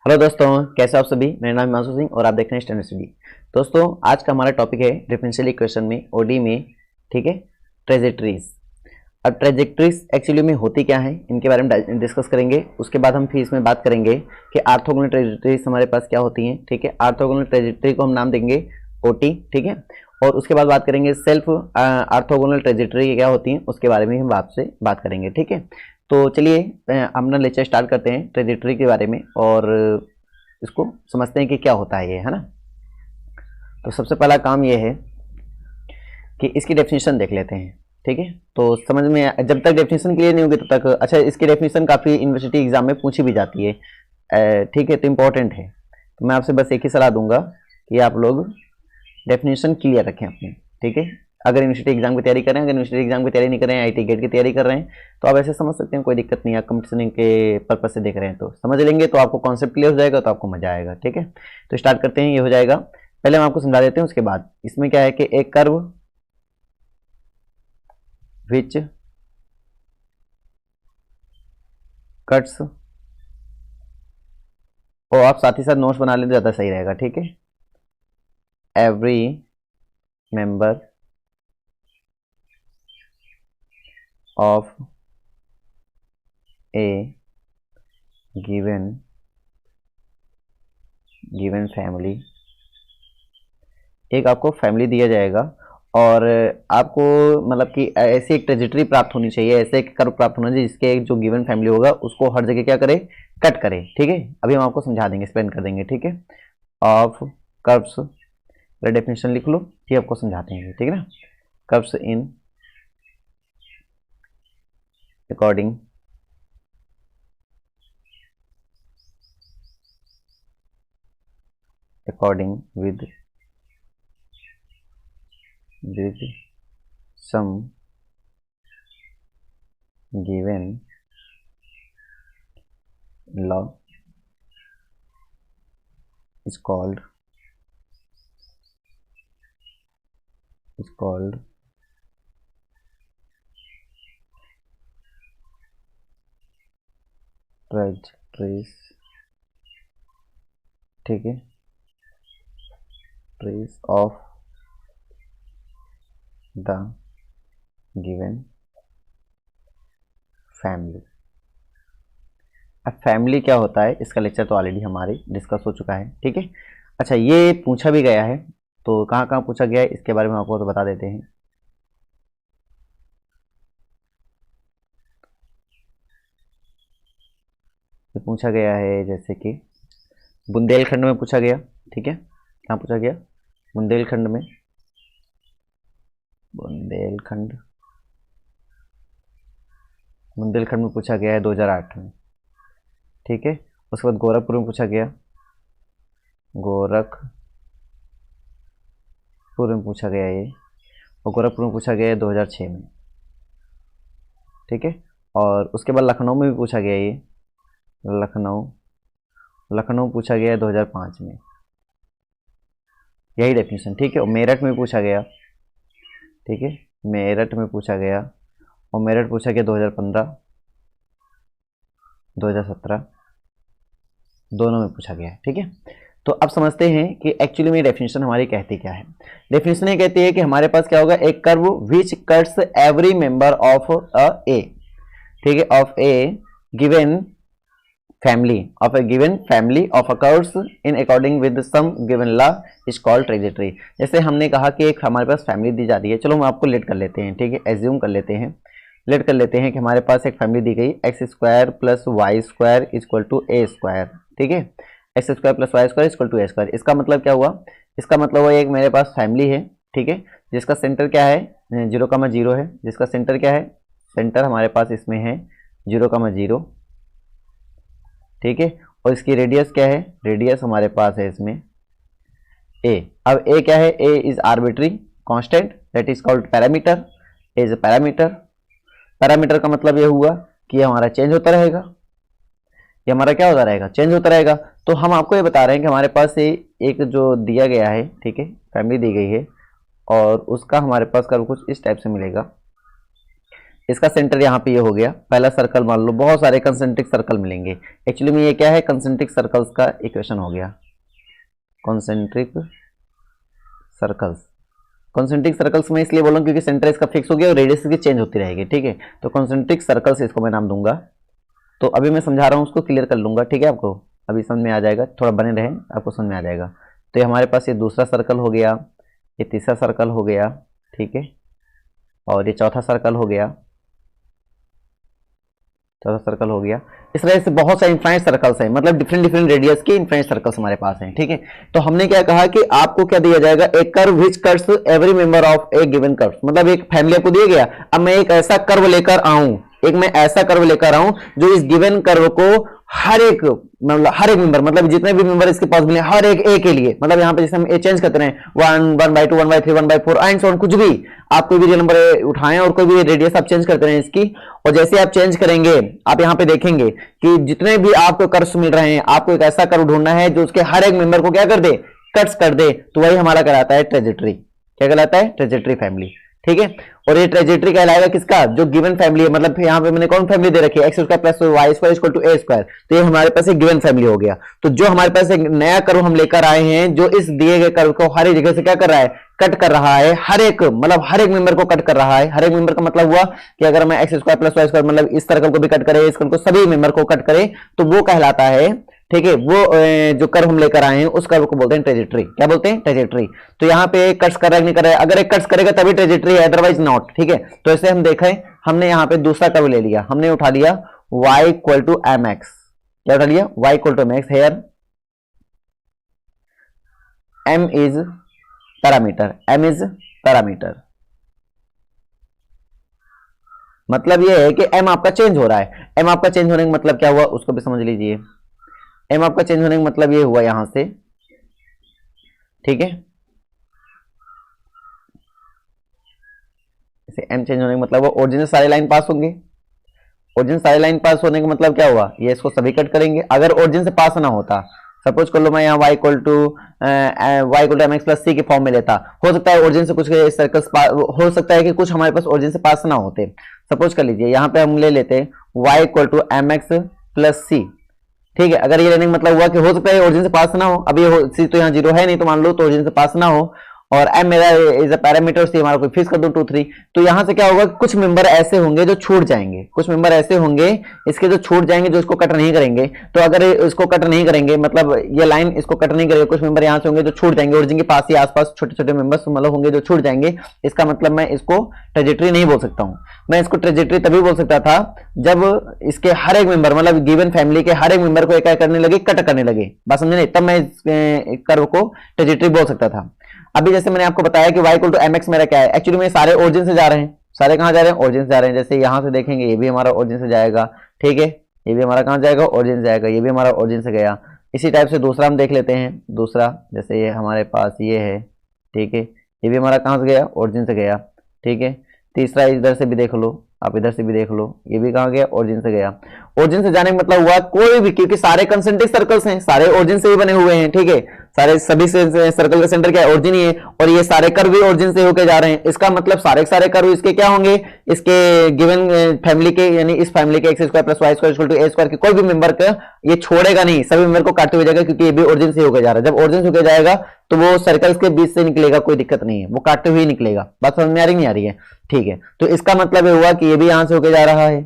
Hello दोस्तों, कैसे आप सभी। मेरा नाम हिमांशु सिंह और आप देख रहे हैं स्टैंडर्ड स्टडी। दोस्तों, आज का हमारा टॉपिक है डिफरेंशियल इक्वेशन में ओडी में, ठीक है, ट्रेजेक्टरीज। अब ट्रेजेक्टरीज एक्चुअली में होती क्या है, इनके बारे में डिस्कस करेंगे। उसके बाद हम फिर इसमें बात करेंगे कि आर्थोगोनल ट्रेजेक्टरीज हमारे पास क्या होती हैं, ठीक है। आर्थोगोनल ट्रेजेक्टरी को हम नाम देंगे ओटी, ठीक है। और उसके बाद बात करेंगे सेल्फ आर्थोगोनल ट्रेजेक्टरी क्या होती हैं, उसके बारे में हम आपसे बात करेंगे, ठीक है। तो चलिए हम ना लेक्चर स्टार्ट करते हैं ट्रेजेक्टरी के बारे में और इसको समझते हैं कि क्या होता है ये, है ना। तो सबसे पहला काम ये है कि इसकी डेफिनेशन देख लेते हैं, ठीक है। तो समझ में जब तक डेफिनेशन क्लियर नहीं होगी तब तक अच्छा, इसकी डेफिनेशन काफ़ी यूनिवर्सिटी एग्जाम में पूछी भी जाती है, ठीक है। तो इम्पोर्टेंट है, तो मैं आपसे बस एक ही सलाह दूंगा कि आप लोग डेफिनेशन क्लियर रखें अपनी, ठीक है। अगर यूनिवर्सिटी एग्जाम की तैयारी कर रहे हैं, अगर यूनिवर्सिटी एग्जाम की तैयारी नहीं कर रहे हैं, आईटी गेट की तैयारी कर रहे हैं, तो आप ऐसे समझ सकते हैं, कोई दिक्कत नहीं है। कंपटीशन के पर्पज से देख रहे हैं तो समझ लेंगे, तो आपको कॉन्सेप्ट क्लियर हो जाएगा, तो आपको मजा आएगा, ठीक है। तो स्टार्ट करते हैं, ये हो जाएगा। पहले हम आपको समझा देते हैं, उसके बाद इसमें क्या है कि एक कर्व विच कट्स, और आप साथ ही साथ नोट्स बना लें तो ज़्यादा सही रहेगा, ठीक है। Every member of a given family, एक आपको फैमिली दिया जाएगा और आपको मतलब कि ऐसी एक ट्रेजेक्टरी प्राप्त होनी चाहिए, ऐसे एक कर्व प्राप्त होना चाहिए जिसके एक जो गिवन फैमिली होगा उसको हर जगह क्या करे, कट करे, ठीक है। अभी हम आपको समझा देंगे, एक्सप्लेन कर देंगे, ठीक है। ऑफ कर्व्स, डेफिनेशन लिख लो, फिर आपको समझाते हैं, ठीक है ना। Curves in according with some given law is called trajectories, ठीक है। Trace of the given family. अब फैमिली क्या होता है, इसका लेक्चर तो ऑलरेडी हमारे डिस्कस हो चुका है, ठीक है। अच्छा, ये पूछा भी गया है, तो कहाँ कहाँ पूछा गया है इसके बारे में आपको तो बता देते हैं। ये पूछा गया है जैसे कि बुंदेलखंड में पूछा गया, ठीक है। कहाँ पूछा गया, बुंदेलखंड में, बुंदेलखंड में पूछा गया है 2008 में, ठीक है। उसके बाद गोरखपुर में पूछा गया, गोरखपुर में पूछा गया ये, और गोरखपुर में पूछा गया है 2006 में, ठीक है। और उसके बाद लखनऊ में भी पूछा गया ये, लखनऊ पूछा गया है 2005 में, यही डेफिनेशन, ठीक है। और मेरठ में पूछा गया, ठीक है, मेरठ में पूछा गया, और मेरठ पूछा गया 2015 2017 दोनों में पूछा गया है, ठीक है। तो अब समझते हैं कि एक्चुअली में डेफिनेशन हमारी कहती क्या है। डेफिनेशन ये कहती है कि हमारे पास क्या होगा, एक curve which cuts every member of a a, ठीक है, of a given family of a given family of a curves in according with some given law is called trajectory। जैसे हमने कहा कि एक हमारे पास फैमिली दी जा रही है, चलो हम आपको लेट कर लेते हैं, ठीक है, एज्यूम कर लेते हैं, लेट कर लेते हैं कि हमारे पास एक फैमिली दी गई x square plus Y square equal to a square, ठीक है। X square plus Y square equal to a square. इसका मतलब क्या हुआ, इसका मतलब हुआ एक मेरे पास फैमिली है, ठीक है, जिसका सेंटर क्या है 0,0 है, जिसका सेंटर क्या है, सेंटर हमारे पास इसमें है 0,0, ठीक है। और इसकी रेडियस क्या है, रेडियस हमारे पास है इसमें a। अब a क्या है, a is arbitrary constant that is called parameter, a is a parameter. Parameter का मतलब ये हुआ कि हमारा चेंज होता रहेगा, ये हमारा क्या होता रहेगा, चेंज होता रहेगा। तो हम आपको ये बता रहे हैं कि हमारे पास एक जो दिया गया है, ठीक है, फैमिली दी गई है, और उसका हमारे पास कर्व कुछ इस टाइप से मिलेगा। इसका सेंटर यहाँ पे ये हो गया, पहला सर्कल मान लो, बहुत सारे कंसेंट्रिक सर्कल मिलेंगे। एक्चुअली में ये क्या है, कंसेंट्रिक सर्कल्स का इक्वेशन हो गया, कंसेंट्रिक सर्कल्स। कंसेंट्रिक सर्कल्स में इसलिए बोलूँ क्योंकि सेंटर इसका फिक्स हो गया और रेडियस इसकी चेंज होती रहेगी, ठीक है। तो कंसेंट्रिक सर्कल्स इसको मैं नाम दूंगा। तो अभी मैं समझा रहा हूँ, उसको क्लियर कर लूंगा, ठीक है। आपको अभी समझ में आ जाएगा, थोड़ा बने रहे, आपको समझ में आ जाएगा। तो ये हमारे पास ये दूसरा सर्कल हो गया, ये तीसरा सर्कल हो गया, ठीक है, और ये चौथा सर्कल हो गया, चौथा सर्कल हो गया। इस तरह से बहुत सारे इनफाइनाइट सर्कल्स हैं, मतलब डिफरेंट डिफरेंट रेडियस के इनफाइनाइट सर्कल्स हमारे पास हैं, ठीक है। तो हमने क्या कहा कि आपको क्या दिया जाएगा, एक curve which cuts every member of a given curve, मतलब एक फैमिली आपको दिया गया। अब मैं एक ऐसा कर्व लेकर आऊं, एक मैं ऐसा कर्व लेकर आऊं जो इस गिवन कर्व को हर एक मेंबर, मतलब जितने भी मेंबर इसके पास मिले, हर एक ए के लिए, मतलब यहाँ पे जैसे हम ए चेंज करते हैं 1, 1/2, 1/3, 1/4 एंड सो ऑन, कुछ भी आप कोई भी रियल नंबर उठाएं और कोई भी रेडियस आप चेंज करते हैं इसकी, और जैसे आप चेंज करेंगे आप यहाँ पे देखेंगे कि जितने भी आपको कर्व्स मिल रहे हैं, आपको एक ऐसा कर्व ढूंढना है जो उसके हर एक मेंबर को क्या कर दे, कट्स कर दे। तो वही हमारा कहलाता है ट्रेजेक्टरी। क्या कहलाता है, ट्रेजेक्टरी फैमिली, ठीक है। और ये ट्रेजेक्टरी कहलाएगा किसका, जो गिवन फैमिली है, मतलब यहाँ पे मैंने कौन फैमिली दे रखी है, x² plus y² equal to a²। तो ये हमारे पास एक गिवन फैमिली हो गया। तो जो हमारे पास एक नया कर्व हम लेकर आए हैं, जो इस दिए गए कर्व को हर एक जगह से क्या कर रहा है, कट कर रहा है, हर एक मतलब हर एक मेंबर को कट कर रहा है। हर एक मेंबर का मतलब हुआ कि अगर मैं x² प्लस y² मतलब इस सर्कल को भी कट करे, इस कर्व को, सभी मेंबर को कट करे, तो वो कहलाता है, ठीक है। वो जो कर्व हम लेकर आए हैं उस कर्व को बोलते हैं ट्रेजेक्टरी। क्या बोलते हैं, ट्रेजेक्टरी। तो यहाँ पे कट्स कर रहा है नहीं कर रहा है, अगर एक कट्स करेगा तभी ट्रेजेक्टरी है, अदरवाइज नॉट, ठीक है। तो ऐसे हम देखें, हमने यहाँ पे दूसरा कर्व ले लिया, हमने उठा लिया y इक्वल टू mx। क्या उठा लिया, y equal to mx। Here m is parameter, m is parameter, मतलब ये है कि m आपका चेंज हो रहा है। m आपका चेंज होने का मतलब क्या हुआ, उसको भी समझ लीजिए। m आपका चेंज होने का मतलब ये हुआ यहां से, ठीक है। इसे m चेंज होने का मतलब हुआ ओरिजिन से सारी लाइन पास होंगे। ओरिजिन सारी लाइन पास होने का मतलब क्या हुआ, ये इसको सभी कट करेंगे। अगर ओरिजिन से पास ना होता, सपोज कर लो मैं यहाँ y equal to mx plus c के फॉर्म में लेता, हो सकता है ओरिजिन से कुछ सर्कल्स, हो सकता है कि कुछ हमारे पास ओरिजिन से पास ना होते। सपोज कर लीजिए यहाँ पे हम ले लेते y equal to mx plus c, ठीक है। अगर ये लेने का मतलब हुआ कि हो सकता है ओरिजिन से पास ना हो, अब ये सी तो यहाँ 0 है नहीं, तो मान लो तो ओरिजिन से पास ना हो, और m मेरा इज अ पैरामीटर, सी हमारा कोई फिक्स कर दूं 2, 3, तो यहां से क्या होगा, कुछ मेंबर ऐसे होंगे जो छूट जाएंगे, कुछ मेंबर ऐसे होंगे इसके जो छूट जाएंगे, जो इसको कट नहीं करेंगे। तो अगर इसको कट नहीं करेंगे, मतलब ये लाइन इसको कट नहीं करेगी, कुछ मेंबर यहाँ से होंगे जो छूट जाएंगे, ओरिजिन के पास ही आसपास छोटे छोटे मेंबर्स मतलब होंगे जो छूट जाएंगे। इसका मतलब मैं इसको ट्रेजेक्टरी नहीं बोल सकता हूँ। मैं इसको ट्रेजेक्टरी तभी बोल सकता था जब इसके हर एक मेंबर, मतलब गिवन फैमिली के हर एक मेंबर को क्या करने लगे, कट करने लगे, बात समझे नहीं, तब मैं इस कर्व को ट्रेजेक्टरी बोल सकता था। अभी जैसे मैंने आपको बताया कि y इक्वल टू mx मेरा क्या है, एक्चुअली में सारे ओरिजिन से जा रहे हैं, सारे कहां जा रहे हैं, ओरिजिन से जा रहे हैं। जैसे यहां से देखेंगे ये भी हमारा ओरिजिन से जाएगा, ठीक है, ये भी हमारा कहां जाएगा, ओरिजिन से जाएगा, ये भी हमारा ओरिजिन से गया। इसी टाइप से दूसरा हम देख लेते हैं, दूसरा जैसे ये हमारे पास ये है, ठीक है, ये भी हमारा कहां से गया, ओरिजिन से गया, ठीक है। तीसरा इधर से भी देख लो, आप इधर से भी देख लो, ये भी कहां गया, ओरिजिन से गया। ओरिजिन से जाने का मतलब हुआ कोई भी, क्योंकि सारे कंसेंट्रिक सर्कल्स हैं, सारे ओरिजिन से ही बने हुए हैं, ठीक है, सारे सभी से सर्कल का सेंटर क्या है, ओरिजिन ही है, और ये सारे कर्व भी ओरिजिन से होके जा रहे हैं। इसका मतलब सारे कर्व इसके क्या होंगे, इसके गिवन फैमिली के, यानी इस फैमिली के x² plus y² equal to a² के कोई भी मेंबर का ये छोड़ेगा नहीं, सभी मेंबर को काटते हुए जाएगा, क्योंकि ये भी ओरिजिन से होकर जा रहा है। जब ओरिजिन से होकर जाएगा तो वो सर्कल्स के बीच से निकलेगा, कोई दिक्कत नहीं है, वो काटते हुए निकलेगा। बात समझ में आ रही नहीं आ रही है, ठीक है। तो इसका मतलब ये हुआ कि ये भी यहां से होके जा रहा है,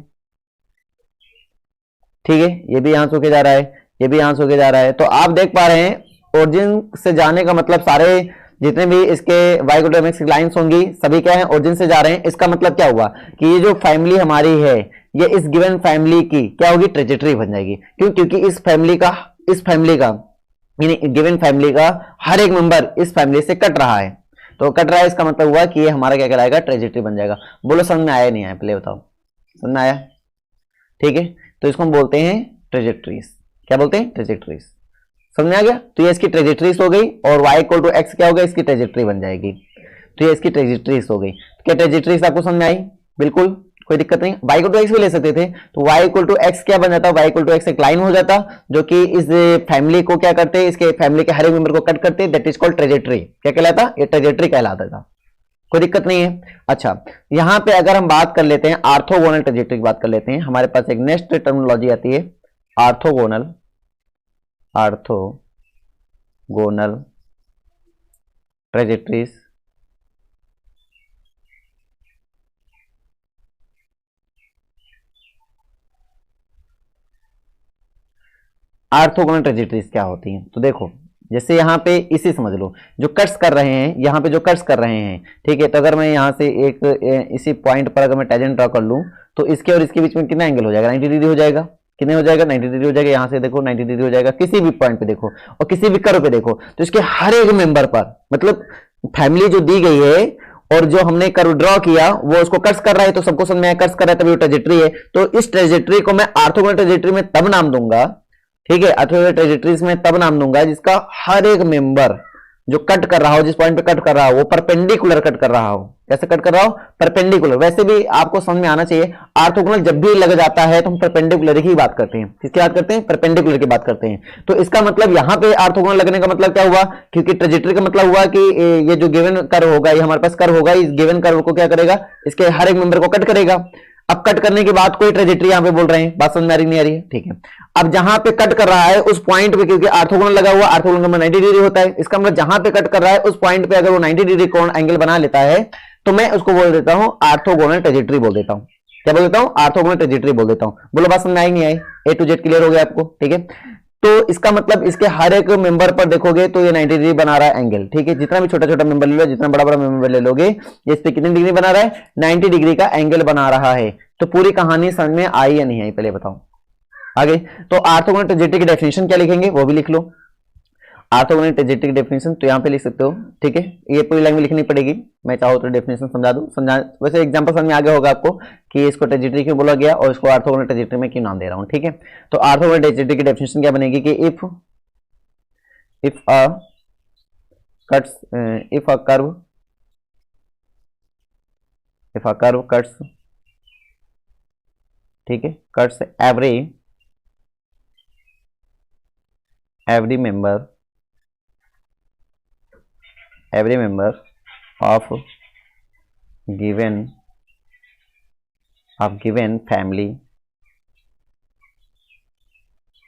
ठीक है, ये भी यहां से होके जा रहा है, ये भी यहां से होके जा रहा है। तो आप देख पा रहे हैं ओरिजिन से जाने का मतलब सारे जितने भी इसके y equal to mx lines होंगी सभी क्या है, ओरिजिन से जा रहे हैं। इसका मतलब क्या हुआ कि ये जो फैमिली हमारी है, ये इस गिवन फैमिली की क्या होगी, ट्रेजेक्टरी बन जाएगी। क्यों, क्योंकि इस फैमिली का यानी गिवन फैमिली का हर एक मेंबर इस फैमिली से कट रहा है, तो कट रहा है, इसका मतलब हुआ कि ये हमारा क्या कहलाएगा, ट्रेजेक्टरी बन जाएगा। बोलो समझ में आया नहीं आया, पहले बताओ, समझ में आया, ठीक है। तो इसको हम बोलते हैं ट्रेजेक्टरीज। क्या बोलते हैं, ट्रेजेक्टरीज। समझ में आ गया। तो ये इसकी ट्रेजेक्टरीज हो गई, और y इक्वल टू x क्या होगा, इसकी ट्रेजेक्टरी बन जाएगी। तो ये इसकी ट्रेजेक्टरीज हो गई। क्या ट्रेजेक्टरीज आपको समझ में आई, बिल्कुल कोई दिक्कत नहीं। y इक्वल टू x भी ले सकते थे, तो y इक्वल टू x क्या बन जाता, y इक्वल टू x एक लाइन हो जाता जो कि इस फैमिली को क्या करते, इसके फैमिली के हर एक मेंबर को कट करते, दैट इज कॉल्ड ट्रेजेक्टरी। क्या कहलाता, ये ट्रेजेक्टरी कहलाता था। कोई दिक्कत नहीं है। अच्छा, यहां पे अगर हम बात कर लेते हैं आर्थोगोनल ट्रेजेक्टरी की बात कर लेते हैं, हमारे पास एक नेक्स्ट टर्मिनोलॉजी आती है orthogonal, orthogonal trajectories. Orthogonal trajectories क्या होती हैं? तो देखो, जैसे यहाँ पे इसी समझ लो, जो कट्स कर रहे हैं, यहाँ पे जो कट्स कर रहे हैं, ठीक है, तो अगर मैं यहाँ से एक इसी पॉइंट पर अगर मैं टेंजेंट ड्रॉ कर लूँ तो इसके और इसके बीच में कितना एंगल हो जाएगा? 90 डिग्री हो जाएगा। कितने हो जाएगा? 90 डिग्री हो जाएगा। यहाँ से देखो 90 डिग्री हो जाएगा किसी भी पॉइंट पे देखो, और किसी भी कर्व पे देखो, तो इसके हर एक मेंबर पर, मतलब फैमिली जो दी गई है और जो हमने कर्व ड्रॉ किया वो उसको कट्स कर रहा है, तो सबको समझ में आया कट्स कर रहा है तभी वो ट्रेजेक्टरी है। तो इस ट्रेजेक्टरी को मैं आर्थोगोनल ट्रेजेक्टरी में तब नाम दूंगा, ठीक है, अर्थोगोनल ट्रेजेक्टरीज में तब नाम दूंगा जिसका हर एक मेंबर जो कट कर रहा हो, जिस पॉइंट पे कट कर रहा हो वो परपेंडिकुलर कट कर रहा हो। कैसे कट कर रहा हो? परपेंडिकुलर। वैसे भी आपको समझ में आना चाहिए, आर्थोगोनल जब भी लग जाता है तो हम परपेंडिकुलर की बात करते हैं। किसकी बात करते हैं? परपेंडिकुलर की बात करते हैं। तो इसका मतलब यहां पे आर्थोगोनल लगने का मतलब क्या हुआ? क्योंकि ट्रेजेक्टरी का मतलब हुआ कि ये जो गिवन कर्व होगा, ये हमारे पास कर्व होगा, इस गिवन कर्व को क्या करेगा? इसके हर एक मेंबर को कट करेगा। अब कट करने के बाद कोई ट्रेजेक्टरी यहां पे बोल रहे हैं, बात समझ में आ रही नहीं आ रही है? ठीक है, अब जहां पे कट कर रहा है उस पॉइंट पे, क्योंकि आर्थोगोनल लगा हुआ, आर्थोगोनल में 90 डिग्री होता है, इसका मतलब जहां पे कट कर रहा है उस पॉइंट पे अगर वो 90 डिग्री कोण एंगल बना लेता है तो मैं उसको बोल देता हूं आर्थोगोनल ट्रेजेक्टरी बोल देता हूं। क्या बोल देता हूं? आर्थोगोनल ट्रेजेक्टरी बोल देता हूं। बोलो बात समझ में आई नहीं आई? ए टू जेड क्लियर हो गया आपको? ठीक है, तो इसका मतलब इसके हर एक मेंबर पर देखोगे तो ये 90 डिग्री बना रहा है एंगल, ठीक है, जितना भी छोटा छोटा मेंबर ले लो, जितना बड़ा बड़ा मेंबर ले लोगे, ये इस पे कितनी डिग्री बना रहा है? 90 डिग्री का एंगल बना रहा है। तो पूरी कहानी समझ में आई या नहीं आई पहले बताओ? आगे तो आर्थोगोनल ट्रेजेक्टरी की डेफिनेशन क्या लिखेंगे वो भी लिख लो। आर्थोगोनल ट्रेजेक्टरी की डेफिनेशन तो यहां पे लिख सकते हो, ठीक है, ये पूरी लाइन में लिखनी पड़ेगी। मैं चाहो तो डेफिनेशन समझा दूं, समझा वैसे एग्जांपल समझ में आ गया होगा आपको कि इसको ट्रेजेक्टरी क्यों बोला गया और इसको आर्थोगोनल ट्रेजेक्टरी में क्यों नाम दे रहा हूं, ठीक है। तो आर्थोगोनल ट्रेजेक्टरी की डेफिनेशन क्या बनेगी कि if a cuts if a curve cuts, ठीक है, cuts every member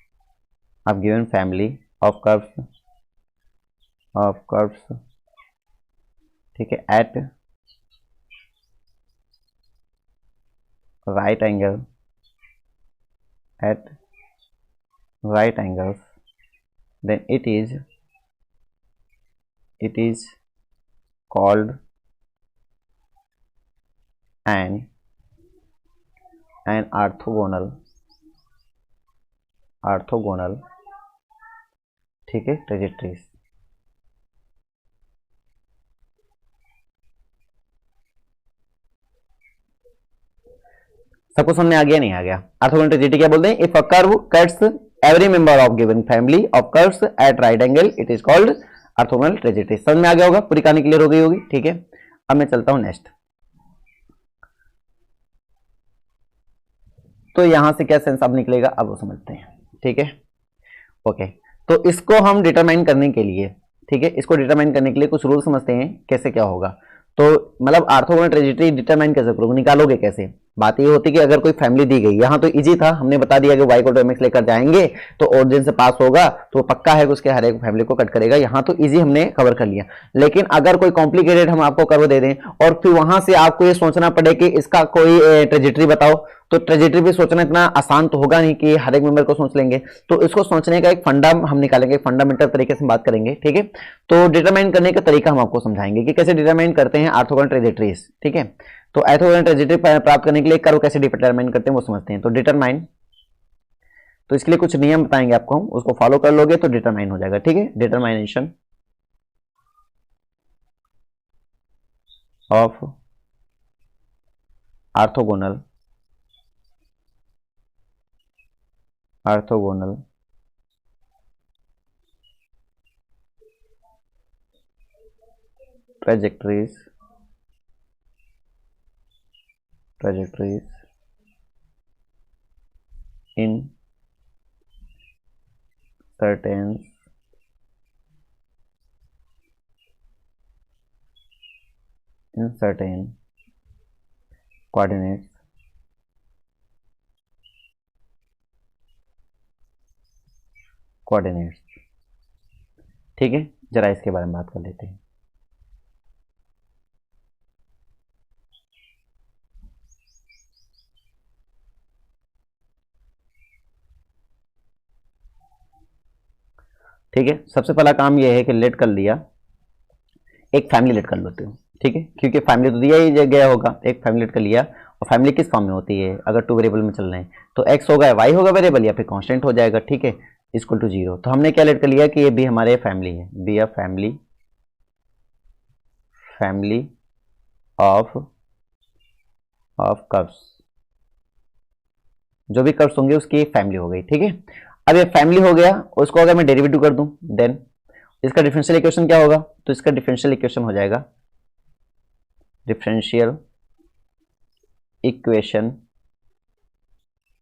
of given family of curves, ठीक है, at right angles, then it is called an orthogonal, ठीक है, ट्रेजेक्टरीज। सबको समझ में आ गया नहीं आ गया? आर्थोगोनल ट्रेजेक्टरी क्या बोलते हैं? If a curve cuts every member of given family of curves at right angle it is called orthogonal trajectory. समझ में आ गया होगा? पूरी कहानी क्लियर हो गई होगी, ठीक है। अब मैं चलता हूं नेक्स्ट। तो यहां से क्या सेंस अब निकलेगा अब वो समझते हैं, ठीक है, ओके। तो इसको हम डिटरमाइन करने के लिए, ठीक है, इसको डिटरमाइन करने के लिए कुछ रूल समझते हैं कैसे क्या होगा। तो मतलब आर्थोगोनल ट्रेजेक्टरी डिटरमाइन कैसे करोगे, निकालोगे कैसे? बात ये होती है कि अगर कोई फैमिली दी गई, यहाँ तो इजी था, हमने बता दिया कि y को mx लेकर जाएंगे तो ओरिजिन से पास होगा तो पक्का है कि उसके हर एक फैमिली को कट करेगा, यहाँ तो इजी हमने कवर कर लिया। लेकिन अगर कोई कॉम्प्लिकेटेड हम आपको कर्व दे दें और फिर वहां से आपको ये सोचना पड़े कि इसका कोई ट्रेजेक्टरी बताओ, तो ट्रेजेक्टरी भी सोचना इतना आसान तो होगा नहीं कि हर एक मेंबर को सोच लेंगे। तो इसको सोचने का एक फंडा हम निकालेंगे, फंडामेंटल तरीके से बात करेंगे, ठीक है। तो डिटरमाइन करने का तरीका हम आपको समझाएंगे कि कैसे डिटरमाइन करते हैं आर्थोगोनल ट्रेजेक्टरीज, ठीक है। तो आर्थोगोनल ट्रेजेक्टरी प्राप्त करने के लिए कर्व कैसे डिटरमाइन करते हैं वो समझते हैं। तो डिटरमाइन, तो इसके लिए कुछ नियम बताएंगे आपको हम, उसको फॉलो कर लोगे तो डिटरमाइन हो जाएगा, ठीक है। Determination of orthogonal trajectories in in certain coordinates ठीक है, जरा इसके बारे में बात कर लेते हैं। ठीक है, सबसे पहला काम यह है कि लेट कर लिया, एक फैमिली लेट कर लेते हो। ठीक है, क्योंकि फैमिली तो दिया ही गया होगा, एक फैमिली लेट कर लिया। और फैमिली किस फॉर्म में होती है, अगर टू वेरिएबल में चल रहे हैं तो एक्स होगा, वाई होगा वेरिएबल, या फिर कांस्टेंट हो जाएगा। ठीक है, इक्वल टू 0। तो हमने क्या लेट कर लिया कि ये भी हमारे फैमिली है, be a family of curves, जो भी कर्व्स होंगे उसकी एक फैमिली हो गई। ठीक है, अब ये फैमिली हो गया, उसको अगर मैं डेरिवेटिव कर दूं देन इसका डिफरेंशियल इक्वेशन क्या होगा, तो इसका डिफरेंशियल इक्वेशन हो जाएगा डिफरेंशियल इक्वेशन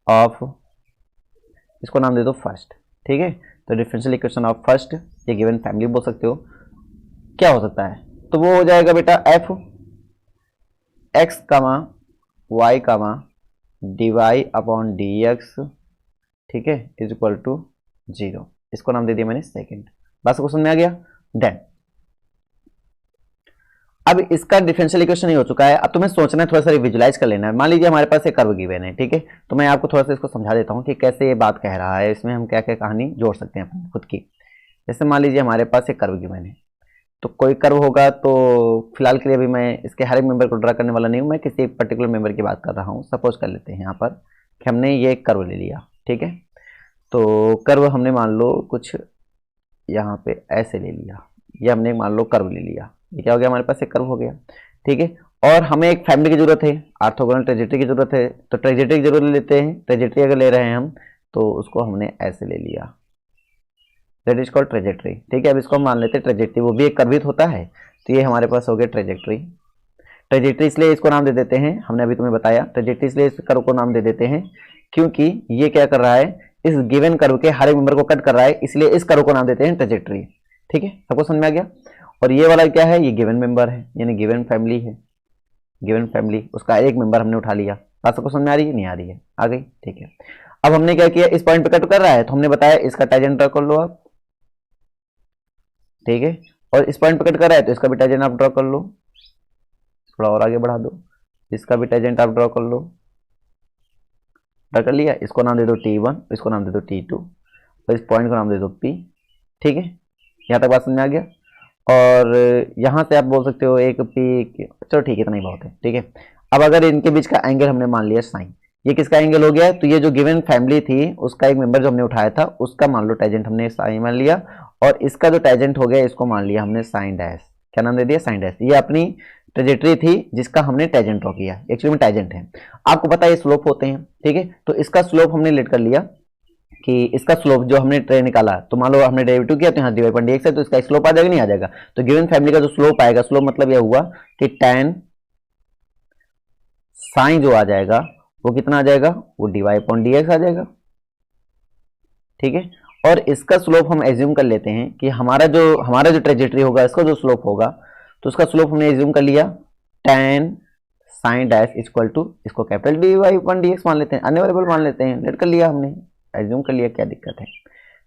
ऑफ, इसको नाम दे दो फर्स्ट। ठीक है, तो डिफरेंशियल इक्वेशन ऑफ फर्स्ट, ये गिवन फैमिली बोल सकते हो, क्या हो सकता है, तो वो हो जाएगा बेटा F X comma Y comma D Y upon D x, ठीक है, इज इक्वल टू 0। इसको नाम दे दिया मैंने सेकेंड। बात को समझ में आ गया। देन अब इसका डिफरेंशियल इक्वेशन नहीं हो चुका है, अब तुम्हें सोचना है, थोड़ा सा विजुलाइज कर लेना है। मान लीजिए हमारे पास एक कर्व गिवन है, ठीक है, तो मैं आपको थोड़ा सा इसको समझा देता हूं कि कैसे ये बात कह रहा है, इसमें हम क्या क्या कहानी जोड़ सकते हैं अपनी खुद की। जैसे मान लीजिए हमारे पास एक कर्व गिवन है, तो कोई कर्व होगा, तो फिलहाल के लिए अभी मैं इसके हर एक मेंबर को ड्रा करने वाला नहीं हूं, मैं किसी एक पर्टिकुलर मेंबर की बात कर रहा हूं। सपोज कर लेते हैं यहाँ पर कि हमने ये एक कर्व ले लिया, ठीक है, तो कर्व हमने मान लो कुछ यहाँ पे ऐसे ले लिया, ये हमने मान लो कर्व ले लिया, ये क्या हो गया, हमारे पास एक कर्व हो गया। ठीक है, और हमें एक फैमिली की जरूरत है, ऑर्थोगोनल ट्रेजेक्टरी की जरूरत है, तो ट्रेजेक्टरी की जरूरत लेते हैं। ट्रेजेक्टरी अगर ले रहे हैं हम, तो उसको हमने ऐसे ले लिया, दैट इज कॉल्ड ट्रेजेक्टरी। ठीक है, अब इसको हम मान लेते हैं ट्रेजेक्टरी, वो भी एक कर्वित होता है, तो ये हमारे पास हो गया ट्रेजेक्टरी। ट्रेजेक्टरी इसलिए इसको नाम दे देते हैं, हमने अभी तुम्हें बताया, ट्रेजेक्टरी इसलिए इस कर्व को नाम दे देते हैं क्योंकि ये क्या कर रहा है, इस गिवन कर्व के हर एक मेंबर को कट कर रहा है, इसलिए इस कर्व को नाम देते हैं ट्रेजेक्टरी। ठीक है, सबको समझ में आ गया। और ये वाला क्या है, ये गिवन मेंबर है, यानी गिवन फैमिली है, गिवन फैमिली, उसका एक मेंबर हमने उठा लिया। बात सबको समझ में आ रही है, नहीं आ रही है, आ गई। ठीक है, अब हमने क्या किया, इस पॉइंट पे कट कर रहा है, तो हमने बताया इसका टैंजेंट ड्रॉ कर लो आप। ठीक है, और इस पॉइंट पे कट कर रहा है, तो इसका भी टैंजेंट आप ड्रॉ कर लो, थोड़ा और आगे बढ़ा दो, इसका भी टैंजेंट आप ड्रॉ कर लो। ड्रॉ कर लिया, इसको नाम दे दो T1, इसको नाम दे दो T2, और इस पॉइंट को नाम दे दो P। ठीक है, यहाँ तक बात समझ में आ गया। और यहाँ से आप बोल सकते हो एक P, चलो ठीक है, इतना ही बहुत है। ठीक है, अब अगर इनके बीच का एंगल हमने मान लिया साइन, ये किसका एंगल हो गया, तो ये जो गिवन फैमिली थी उसका एक मेंबर जो हमने उठाया था, उसका मान लो टैंजेंट हमने साइन मान लिया, और इसका जो टैंजेंट हो गया इसको मान लिया हमने साइन डैश। क्या नाम दे दिया, साइन डैश। ये अपनी ट्रेजेक्टरी थी जिसका हमने टैंजेंट ड्रॉ किया, एक्चुअली में टैंजेंट है, आपको पता है ये स्लोप होते हैं। ठीक है, तो इसका स्लोप हमने लेट कर लिया कि इसका स्लोप जो हमने निकाला, तो मान लो हमने डेरिवेटिव किया, तो यहाँ dy पर dx है, तो इसका स्लोप आ जाएगा, नहीं आ जाएगा, तो गिवन फैमिली का जो स्लोप आएगा, स्लोप मतलब यह हुआ कि tan साइन जो आ जाएगा वो कितना आ जाएगा, वो dy अपॉन dx आ जाएगा। ठीक है, और इसका स्लोप हम एज्यूम कर लेते हैं कि हमारा जो ट्रेजेक्टरी होगा, इसका जो स्लोप होगा, तो उसका स्लोप हमने एज्यूम कर लिया tan sine dash equal to, इसको कैपिटल dy अपॉन dx मान लेते हैं, अन्य वेरिएबल मान लेते हैं, लेट कर लिया हमने, एज्यूम कर लिया, क्या दिक्कत है,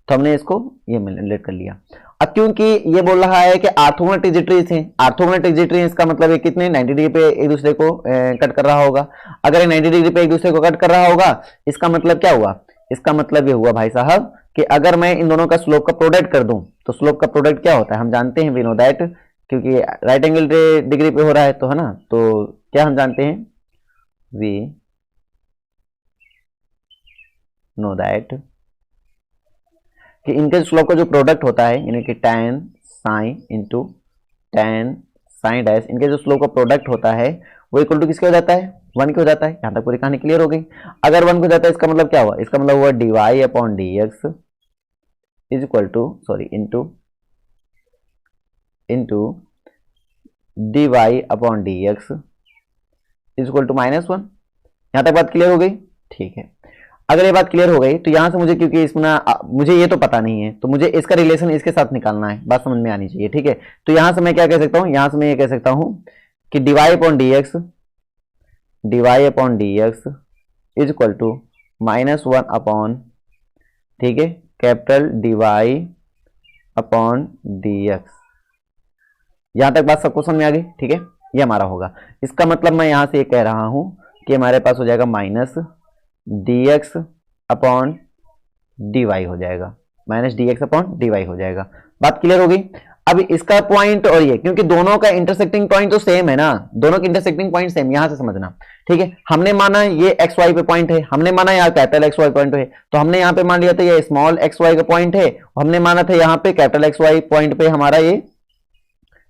तो हमने इसको ये लेट कर लिया। अब क्योंकि ये बोल रहा है कि ऑर्थोगोनल ट्रेजेक्टरीज हैं, ऑर्थोगोनल ट्रेजेक्टरी इसका मतलब है कितने 90 डिग्री पे एक दूसरे को कट कर रहा होगा। अगर ये 90 डिग्री पे एक दूसरे को कट कर रहा होगा, इसका मतलब क्या हुआ, इसका मतलब ये हुआ भाई साहब कि अगर मैं इन दोनों का स्लोप का प्रोडक्ट कर दूं, तो स्लोप का प्रोडक्ट क्या होता है, हम जानते हैं, वी नो दैट, क्योंकि राइट एंगल डिग्री पे हो रहा है, तो है ना, तो क्या हम जानते हैं, वी नो दैट कि इनके स्लोप का जो प्रोडक्ट होता है, यानी कि tan sine into tan sine dash, इनके जो स्लोप का प्रोडक्ट होता है वो इक्वल टू किसके हो जाता है, 1 के हो जाता है। यहाँ तक पूरी कहानी क्लियर हो गई। अगर 1 को जाता है, इसका मतलब क्या हुआ, इसका मतलब हुआ dy upon dx is equal to, sorry, into dy upon dx is equal to -1। यहाँ तक बात क्लियर हो गई। ठीक है, अगर ये बात क्लियर हो गई, तो यहां से मुझे, क्योंकि इसमें मुझे ये तो पता नहीं है, तो मुझे इसका रिलेशन इसके साथ निकालना है, बात समझ में आनी चाहिए। ठीक है, तो यहां से मैं क्या कह सकता हूं, यहां से मैं ये कह सकता हूं कि D Y upon D x is equal to -1 upon, ठीक है, capital D Y upon D X. यहां तक बात सबको समझ में आ गई, ठीक है, ये हमारा होगा। इसका मतलब मैं यहां से ये कह रहा हूं कि हमारे पास हो जाएगा minus D x upon D y हो जाएगा, minus D x upon D y हो जाएगा। बात क्लियर हो गई। अब इसका पॉइंट और ये, क्योंकि दोनों का इंटरसेक्टिंग पॉइंट तो सेम है ना, दोनों के इंटरसेक्टिंग पॉइंट सेम, यहां से समझना, ठीक है। हमने माना ये एक्स वाई पे पॉइंट है, हमने माना यहाँ कैपिटल एक्स वाई पॉइंट है, तो हमने यहाँ पे मान लिया था ये स्मॉल एक्स वाई का पॉइंट है, हमने माना था यहाँ पे कैपिटल एक्स वाई पॉइंट पे हमारा ये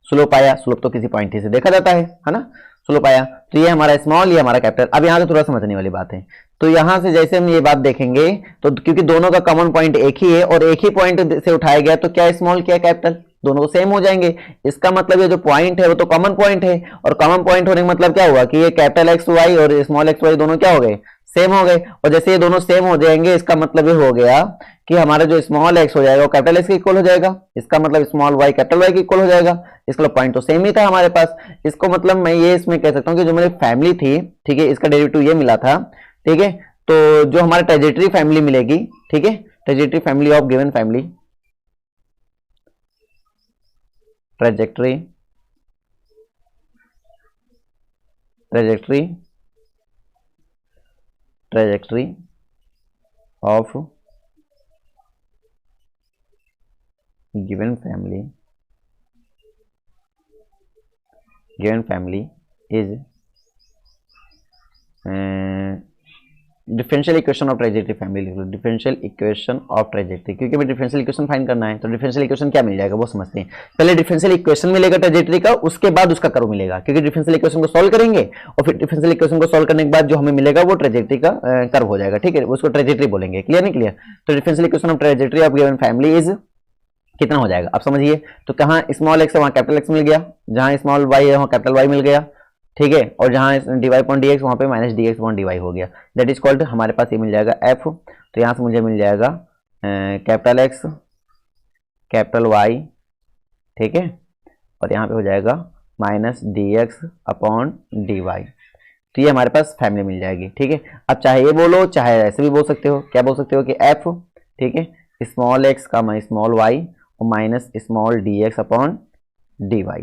स्लोप आया। स्लोप तो किसी पॉइंट से देखा जाता है ना, स्लोप आया। तो ये हमारा स्मॉल, ये हमारा कैपिटल। अब यहाँ से थोड़ा समझने वाली बात है। तो यहां से जैसे हम ये बात देखेंगे तो क्योंकि दोनों का कॉमन पॉइंट एक ही है और एक ही पॉइंट से उठाया गया, तो क्या स्मॉल क्या कैपिटल, दोनों सेम हो जाएंगे। इसका मतलब ये जो पॉइंट है वो तो कॉमन पॉइंट है, और कॉमन पॉइंट होने का मतलब क्या हुआ कि ये कैपिटल एक्स वाई और स्मॉल एक्स वाई दोनों क्या हो गए, सेम हो गए। और जैसे ये दोनों सेम हो जाएंगे, इसका मतलब ये हो गया कि हमारा जो स्मॉल एक्स हो जाएगा वो कैपिटल एक्स के इक्वल हो जाएगा, इसका मतलब स्मॉल वाई कैपिटल वाई के इक्वल हो जाएगा। इसका पॉइंट तो सेम ही था हमारे पास। इसको मतलब मैं ये इसमें कह सकता हूँ कि जो मेरी फैमिली थी, ठीक है, इसका डेरिवेटिव ये मिला था, ठीक है। तो जो हमारे ट्रेजेक्टरी फैमिली मिलेगी, ठीक है, trajectory family of given family, trajectory of given family is differential equation of trajectory family, differential equation of trajectory, क्योंकि हमें डिफरेंशियल इक्वेशन फाइंड करना है। तो डिफरेंशियल इक्वेशन क्या मिल जाएगा वो समझते हैं। पहले डिफरेंशियल इक्वेशन मिलेगा ट्रेजेक्टरी का, उसके बाद उसका कर्व मिलेगा, क्योंकि डिफरेंशियल इक्वेशन को सॉल्व करेंगे और फिर डिफरेंशियल इक्वेशन को सॉल्व करने के बाद जो हमें मिलेगा वो ट्रेजेक्टरी का कर्व हो जाएगा, ठीक है, उसको ट्रेजेक्टरी बोलेंगे। क्लियर नहीं क्लियर? तो differential equation of trajectory of given family is कितना हो जाएगा आप समझिए। तो कहाँ स्मॉल एक्स है वहां कैपिटल एक्स मिल गया, जहां स्मॉल वाई है वहां कैपिटल वाई मिल गया, ठीक है, और जहां d y point d x वहां पे minus D x point d y हो गया। दैट इज कॉल्ड, हमारे पास ये मिल जाएगा एफ। तो यहां से मुझे मिल जाएगा कैपिटल एक्स कैपिटल वाई, ठीक है, और यहाँ पे हो जाएगा minus D x upon D y. तो ये हमारे पास फैमिली मिल जाएगी, ठीक है। अब चाहे ये बोलो चाहे ऐसे भी बोल सकते हो, क्या बोल सकते हो कि एफ, ठीक है, स्मॉल एक्स का स्मॉल वाई और minus small d x upon D y.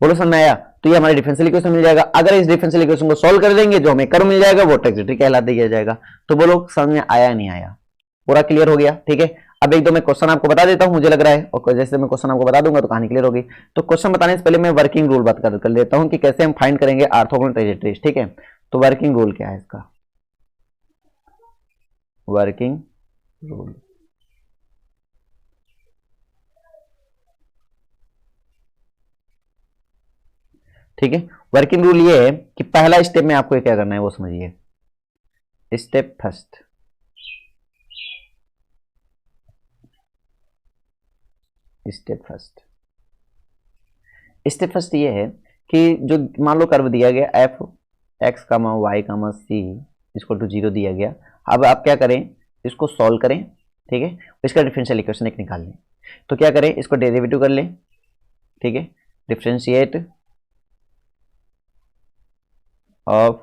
बोलो समझ में आया? तो ये हमारे डिफरेंशियल इक्वेशन मिल जाएगा। अगर इस डिफरेंशियल इक्वेशन को सॉल्व कर देंगे जो हमें कर्व मिल जाएगा वो ट्रेजेक्टरी कहला दिया जाएगा। तो बोलो समझ में आया नहीं आया? पूरा क्लियर हो गया, ठीक है। अब एक दो मैं क्वेश्चन आपको बता देता हूं, मुझे लग रहा है, और जैसे मैं क्वेश्चन आपको बता दूंगा तो कहानी क्लियर होगी। तो क्वेश्चन बताने से पहले मैं वर्किंग रूल बात कर लेता हूं कि कैसे हम फाइंड करेंगे ऑर्थोगोनल ट्रेजेक्टरीज, ठीक है। तो वर्किंग रूल क्या है इसका? वर्किंग रूल, ठीक है। वर्किंग रूल ये है कि पहला स्टेप में आपको क्या करना है वो समझिए। स्टेप फर्स्ट, स्टेप फर्स्ट ये है कि जो मान लो कर्व दिया गया एफ एक्स कामा वाई कामा सी इसको टू 0 दिया गया। अब आप क्या करें, इसको सॉल्व करें, ठीक है, इसका डिफरेंशियल इक्वेशन एक निकाल लें। तो क्या करें, इसको डेरिवेटिव कर लें, ठीक है, डिफरेंशिएट ऑफ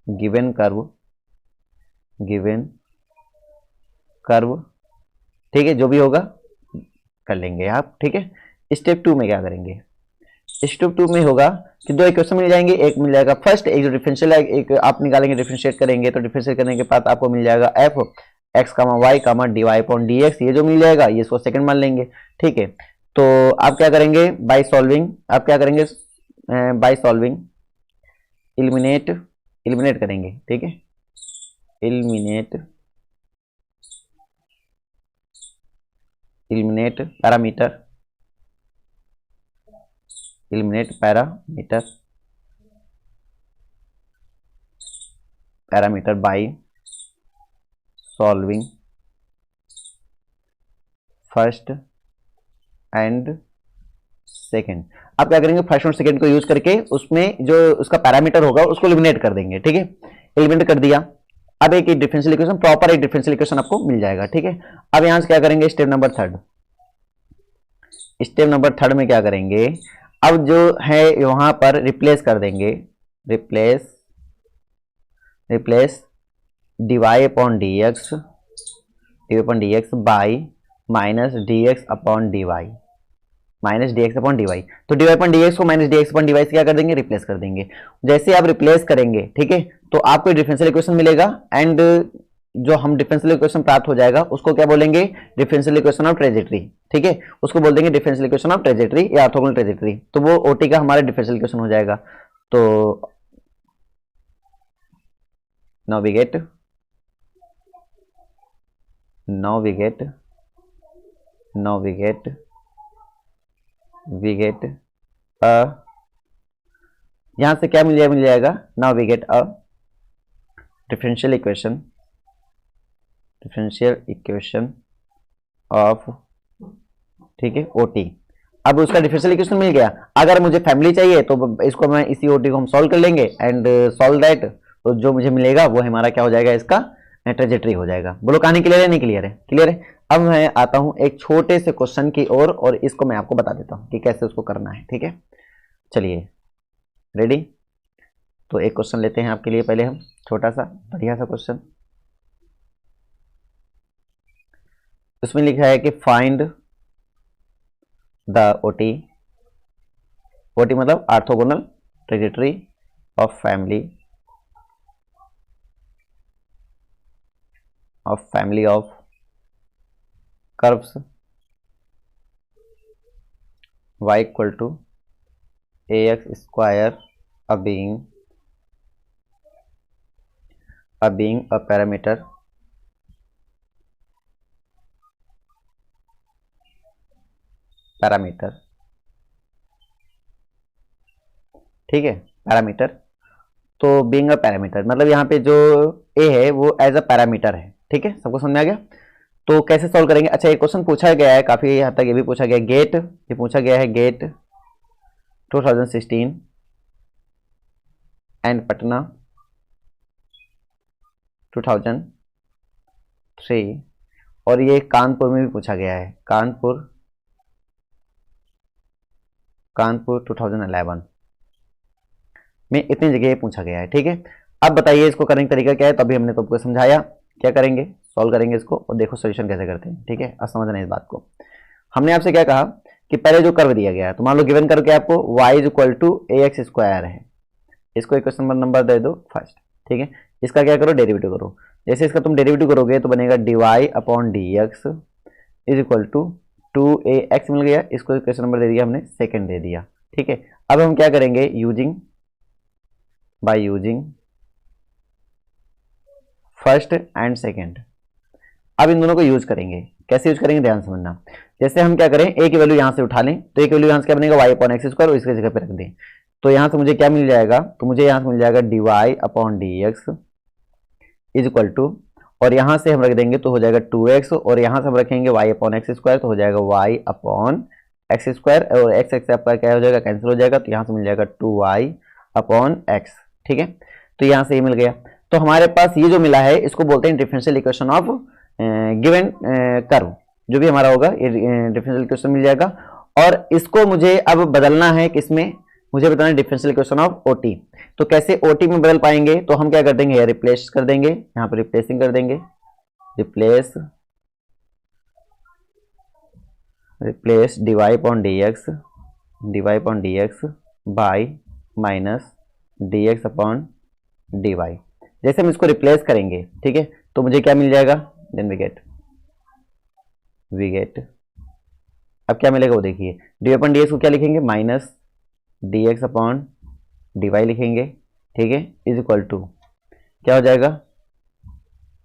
गिवन कर्व, ठीक है, जो भी होगा कर लेंगे आप, ठीक है। स्टेप 2 में क्या करेंगे? स्टेप 2 में होगा कि दो इक्वेशन मिल जाएंगे, एक मिल जाएगा फर्स्ट, एक जो डिफरेंशियल है एक आप निकालेंगे, डिफरेंशिएट करेंगे। तो डिफरेंशिएट करने के बाद आपको मिल जाएगा F X comma Y comma D Y upon D x, ये जो मिल जाएगा ये इसको सेकंड मान लेंगे, ठीक है। तो आप क्या करेंगे, बाय सॉल्विंग, आप क्या करेंगे, बाय सॉल्विंग एलिमिनेट करेंगे, ठीक है, eliminate parameter by solving first and second. आप क्या करेंगे, फर्स्ट और सेकेंड को यूज करके उसमें जो उसका पैरामीटर होगा उसको एलिमिनेट कर देंगे, ठीक है। एलिमिनेट कर दिया, अब एक डिफरेंशियल इक्वेशन, प्रॉपर एक डिफरेंशियल इक्वेशन आपको मिल जाएगा, ठीक है। अब यहां से क्या करेंगे, स्टेप नंबर थर्ड में क्या करेंगे, अब जो है वहां पर रिप्लेस कर देंगे, replace dy upon dx, by minus dx upon dy, minus dx upon dy। तो dy अपॉन dx को माइनस dx अपॉन dy से क्या कर देंगे, रिप्लेस कर देंगे। जैसे आप रिप्लेस करेंगे, ठीक है, तो आपको डिफरेंशियल इक्वेशन मिलेगा, एंड जो हम डिफरेंशियल इक्वेशन प्राप्त हो जाएगा उसको क्या बोलेंगे, डिफरेंशियल इक्वेशन ऑफ ट्रेजेक्टरी, ठीक है, उसको बोल देंगे डिफरेंशियल इक्वेशन ऑफ ट्रेजेक्टरी या ऑर्थोगोनल ट्रेजेक्टरी। तो वो ओटी का हमारा डिफरेंशियल इक्वेशन हो जाएगा। तो नाउ वी गेट यहां से क्या मिल जाएगा, now we get a differential equation of, ठीक है, ओटी। अब उसका डिफरेंशियल इक्वेशन मिल गया। अगर मुझे फैमिली चाहिए तो इसको मैं इसी ओटी को हम सॉल्व कर लेंगे एंड सॉल्व दैट, तो जो मुझे मिलेगा वो हमारा क्या हो जाएगा, इसका ट्रेजेक्टरी हो जाएगा। बोलो कहानी क्लियर है, नहीं क्लियर है? क्लियर है। अब मैं आता हूं एक छोटे से क्वेश्चन की ओर और इसको मैं आपको बता देता हूं कि कैसे उसको करना है, ठीक है। चलिए रेडी। तो एक क्वेश्चन लेते हैं आपके लिए, पहले हम छोटा सा बढ़िया सा क्वेश्चन। इसमें लिखा है कि फाइंड द ओटी मतलब orthogonal trajectory of family of curves y equal to ax square a being a parameter ठीक है, पैरामीटर। तो बीइंग अ पैरामीटर मतलब यहाँ पे जो a है वो एज अ पैरामीटर है, ठीक है, सबको समझ में आ गया। तो कैसे सॉल्व करेंगे? अच्छा, एक क्वेश्चन पूछा गया है, काफी हद तक ये भी पूछा गया है, ये पूछा गया है गेट 2016 एंड पटना 2003, और ये कानपुर में भी पूछा गया है, कानपुर 2011 में, इतनी जगह पूछा गया है, ठीक है। अब बताइए इसको करने का तरीका क्या है। तो अभी हमने तो आपको समझाया, क्या करेंगे, सॉल्व करेंगे इसको और देखो सोल्यूशन कैसे करते हैं, ठीक है। अब समझना इस बात को। हमने आपसे क्या कहा कि पहले जो कर्व दिया गया है, तो मान लो गिवन कर्व क्या आपको y is equal to ax square है, इसको इक्वेशन नंबर दे दो फर्स्ट, ठीक है। इसका क्या करो, डेरिवेटिव करो। जैसे इसका तुम डेरिवेटिव करोगे तो बनेगा dy upon dx is equal to 2ax मिल गया, इसको इक्वेशन नंबर दे दिया हमने, सेकंड दे दिया, ठीक है। अब हम क्या करेंगे, by using first and second. अब इन दोनों को यूज करेंगे। कैसे यूज करेंगे, ध्यान समझना। जैसे हम क्या करें, ए की वैल्यू यहां से उठा लें, तो ए की वैल्यू यहां से क्या बनेगा, y अपॉन एक्स स्क्वायर, इसके जगह पे रख दें। तो यहां से मुझे क्या मिल जाएगा, तो मुझे यहां से मिल जाएगा dy upon dx is equal to, और यहां से हम रख देंगे तो हो जाएगा 2x, और यहां से हम रखेंगे y अपॉन एक्स स्क्वायर, तो हो जाएगा y अपॉन एक्स स्क्वायर, और x एक्स आपका क्या हो जाएगा, कैंसिल हो जाएगा, तो यहां से मिल जाएगा 2y अपॉन एक्स, ठीक है। तो यहां से ये मिल गया। तो हमारे पास ये जो मिला है इसको बोलते हैं differential equation of given curve. जो भी हमारा होगा ये डिफरेंशियल इक्वेशन मिल जाएगा, और इसको मुझे अब बदलना है किसमें, मुझे बताना है डिफरेंशियल इक्वेशन ऑफ ओटी। तो कैसे ओटी में बदल पाएंगे, तो हम क्या कर देंगे, रिप्लेस कर देंगे, यहाँ पर रिप्लेसिंग कर देंगे, replace dy upon dx by minus dx upon dy। जैसे हम इसको रिप्लेस करेंगे, ठीक है, तो मुझे क्या मिल जाएगा, देन वी गेट अब क्या मिलेगा वो देखिए, dy अपॉन dx को क्या लिखेंगे, माइनस dx अपॉन dy लिखेंगे, ठीक है, इज इक्वल टू क्या हो जाएगा,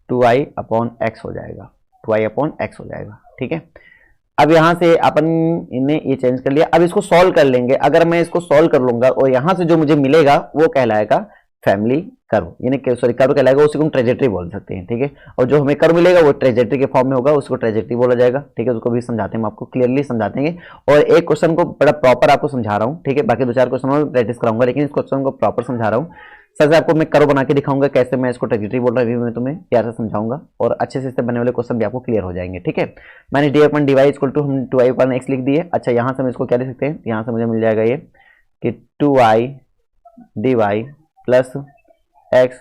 2i अपॉन x हो जाएगा, 2i अपॉन x हो जाएगा, ठीक है। अब यहां से अपन इन्हें ये चेंज कर लिया। अब इसको सॉल्व कर लेंगे। अगर मैं इसको सॉल्व कर लूंगा और यहां से जो मुझे मिलेगा वो कहलाएगा फैमिली कर्व, यानी सॉरी कर्व कहलाएगा, उसी को हम ट्रेजेक्टरी बोल सकते हैं, ठीक है। और जो हमें कर्व मिलेगा वो ट्रेजेक्टरी के फॉर्म में होगा, उसको ट्रेजेक्टरी बोला जाएगा, ठीक है। उसको भी समझाते हैं, हम आपको क्लियरली समझाते हैं, और एक क्वेश्चन को बड़ा प्रॉपर आपको समझा रहा हूँ, ठीक है। बाकी दो चार क्वेश्चन और प्रैक्टिस कराऊंगा, लेकिन इस क्वेश्चन को प्रॉपर समझा रहा हूँ। सर आपको मैं कर्व बना के दिखाऊंगा कैसे मैं इसको ट्रेजेक्टरी बोल रहा हूँ, मैं तुम्हें प्यार से समझाऊंगा और अच्छे से इससे बनने वाले क्वेश्चन भी आपको क्लियर हो जाएंगे। ठीक है, मैंने d upon d y equal to हम 2i अपन x लिख दिए। अच्छा यहाँ से हम इसको क्या लिख सकते हैं, यहाँ से मुझे मिल जाएगा ये कि 2i dy plus X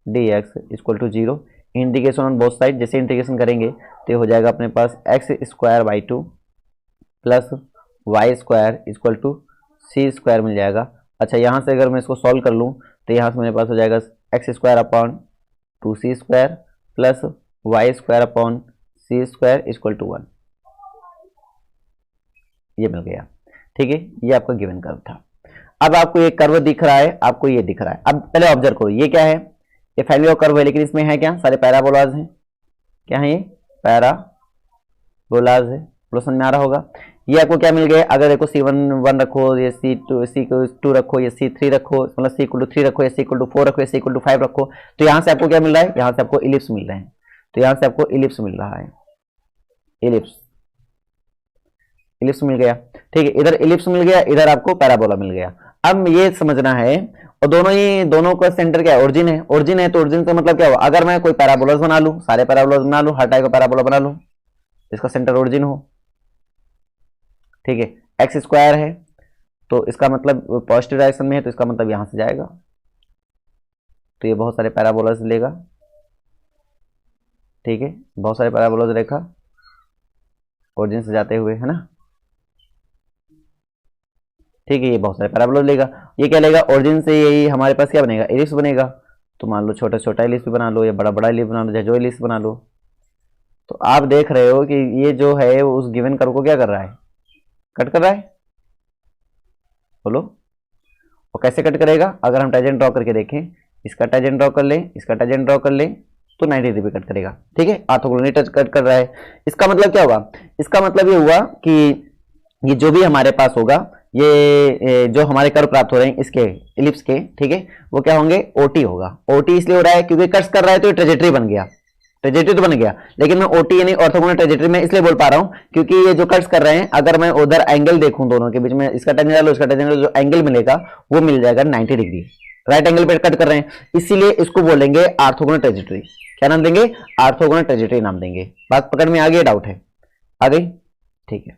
D x equal to 0, integration on both side. जैसे इंटीग्रेशन करेंगे तो ये हो जाएगा अपने पास X square by 2 plus Y square equal to C square मिल जाएगा। अच्छा यहाँ से अगर मैं इसको सॉल्व कर लूँ तो यहाँ से मेरे पास हो जाएगा x square upon 2c square plus Y square upon c square equal to 1, ये मिल गया। ठीक है, ये आपका गिवन कर्व था। अब आपको ये कर्व दिख रहा है, आपको ये दिख रहा है। अब पहले ऑब्जर्व करो ये क्या है, ये फैमिली ऑफ कर्व है, लेकिन इसमें है क्या, सारे पैराबोलाज हैं। क्या है ये, पैराबोलाज है। समझ में आ रहा होगा। ये आपको क्या मिल गया, अगर देखो C1 रखो, ये C2 रखो, ये C3 रखो, मतलब C इक्वल टू 3 रखो, या C इक्वल टू 4 रखो, या C इक्वल टू 5 रखो, तो यहाँ से आपको क्या मिल रहा है, यहाँ से आपको इलिप्स मिल रहे हैं। तो यहाँ से आपको इलिप्स मिल रहा है, इलिप्स मिल गया। ठीक है, इधर इलिप्स मिल गया, इधर आपको पैराबोला मिल गया। अब ये समझना है, और दोनों का सेंटर क्या है, ओरिजिन है। ओरिजिन है तो ओरिजिन का मतलब क्या हुआ, अगर मैं कोई पैराबोलास बना लूं, सारे पैराबोलास बना लूं, हर टाइप का पैराबोला बना लूं, इसका सेंटर ओरिजिन हो। ठीक है, एक्स स्क्वायर है तो इसका मतलब पॉजिटिव डायरेक्शन में है, तो इसका मतलब यहां से जाएगा, तो ये बहुत सारे पैराबोलास लेगा। ठीक है, बहुत सारे पैराबोलास रेखा ओरिजिन से जाते हुए, है ना। ठीक है, ये बहुत सारे पैराबोलास लेगा। ये क्या लेगा, ओरिजिन से यही हमारे पास क्या बनेगा, इलिप्स बनेगा। तो मान लो छोटा छोटा इलिप्स बना लो, या बड़ा बड़ा इलिप्स बना लो, या जो इलिप्स बना लो। तो आप देख रहे हो कि ये जो है उस गिवन कर्व को क्या कर रहा है, कट कर रहा है। बोलो, और कैसे कट करेगा, अगर हम टेंजेंट ड्रॉ करके देखें, इसका टेंजेंट ड्रॉ कर लें, इसका टेंजेंट ड्रॉ कर लें, तो 90 डिग्री कट करेगा। ठीक है, ऑर्थोगोनली टच कट कर रहा है। इसका मतलब क्या हुआ, इसका मतलब ये हुआ कि ये जो भी हमारे पास होगा, ये जो हमारे कर्व प्राप्त हो रहे हैं इसके इलिप्स के, ठीक है, वो क्या होंगे, ओटी होगा। ओटी इसलिए हो रहा है क्योंकि कट्स कर रहा है तो ये ट्रेजेक्टरी बन गया, ट्रेजेक्टरी तो बन गया, लेकिन मैं ओटी यानी ऑर्थोगोनल ट्रेजेक्टरी में इसलिए बोल पा रहा हूं क्योंकि ये जो कट्स कर रहे हैं, अगर मैं उधर एंगल देखूं दोनों के बीच में, इसका टेंजेंट डालो, इसका टेंजेंट, जो एंगल मिलेगा वो मिल जाएगा 90 डिग्री, राइट एंगल पे कट कर रहे हैं, इसीलिए इसको बोलेंगे ऑर्थोगोनल ट्रेजेक्टरी। क्या नाम देंगे, ऑर्थोगोनल ट्रेजेक्टरी नाम देंगे। बात पकड़ में आ गई, डाउट है, आ गई। ठीक है,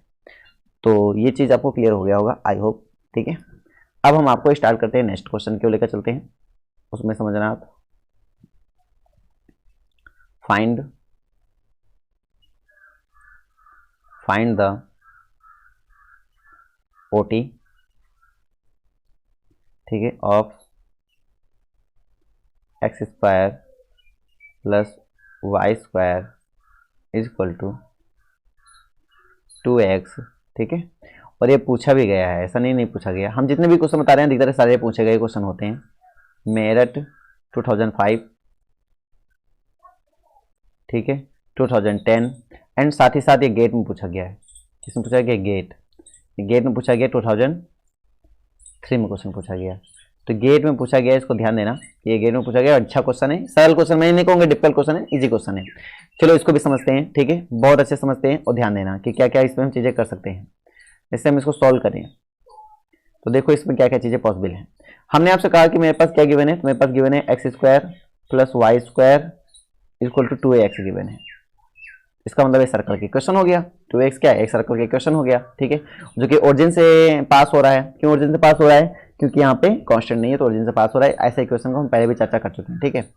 तो ये चीज आपको क्लियर हो गया होगा, आई होप। ठीक है, अब हम आपको स्टार्ट करते हैं नेक्स्ट क्वेश्चन क्यों लेकर चलते हैं, उसमें समझना आप। फाइंड द ओटी, ठीक है, of x square plus Y square is equal to 2x। ठीक है, और ये पूछा भी गया है, ऐसा नहीं पूछा गया। हम जितने भी क्वेश्चन बता रहे हैं दिख रहे सारे पूछे गए क्वेश्चन होते हैं। मेरठ 2005, ठीक है, 2010, एंड साथ ही साथ ये गेट में पूछा गया है। किसमें पूछा गया, गेट में पूछा गया, 2003 में क्वेश्चन पूछा गया। तो गेट में पूछा गया, इसको ध्यान देना, ये गेट में पूछा गया, अच्छा क्वेश्चन है, सरल क्वेश्चन, मैं नहीं कहूँगा डिफिकल्ट क्वेश्चन है, इजी क्वेश्चन है। चलो इसको भी समझते हैं, ठीक है, बहुत अच्छे समझते हैं, और ध्यान देना कि क्या क्या इसमें हम चीज़ें कर सकते हैं। जैसे हम इसको सॉल्व करें तो देखो इसमें क्या क्या चीज़ें पॉसिबल हैं। हमने आपसे कहा कि मेरे पास क्या गिवन है, तो मेरे पास गिवन है x square plus Y square equal to 2x given है। इसका मतलब ये सर्कल की क्वेश्चन हो गया, 2x क्या है, एक सर्कल की क्वेश्चन हो गया। ठीक है, जो कि ओरिजिन से पास हो रहा है। क्यों ओरिजिन से पास हो रहा है, क्योंकि यहाँ पे कांस्टेंट नहीं है, तो ओरिजिन से पास हो रहा है। ऐसे इक्वेशन को हम पहले भी चर्चा कर चुके हैं। ठीक है,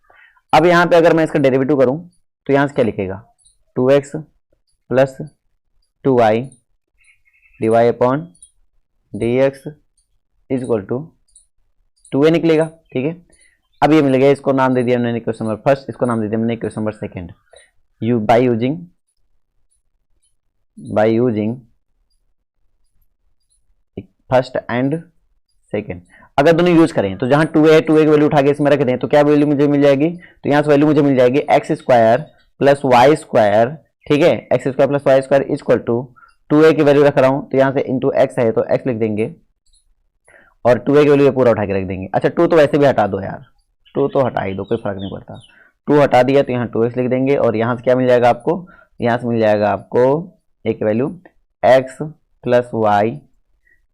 अब यहाँ पे अगर मैं इसका डेरिवेटिव करूँ तो यहाँ से क्या लिखेगा, 2x plus 2y D Y upon dx is equal to 2a निकलेगा। ठीक है, अब ये मिल गया, इसको नाम दे दिया हमने क्वेश्चन नंबर फर्स्ट, इसको नाम दे दिया हमने question number second. By using first and second, अगर दोनों यूज करें तो जहां 2a है, 2a की वैल्यू उठा के इसमें रख दें तो क्या वैल्यू मुझे मिल जाएगी, तो यहाँ से वैल्यू मुझे मिल जाएगी x square plus Y square. ठीक है, x square plus Y square is equal to 2a की वैल्यू रख रहा हूं, तो यहाँ से इंटू एक्स है तो x लिख देंगे, और 2a की वैल्यू पूरा उठा के रख देंगे। अच्छा 2 तो वैसे भी हटा दो यार, 2 तो हटा ही दो, कोई फर्क नहीं पड़ता। 2 हटा दिया तो यहाँ 2x लिख देंगे, और यहाँ से क्या मिल जाएगा आपको, यहाँ से मिल जाएगा आपको एक value x plus y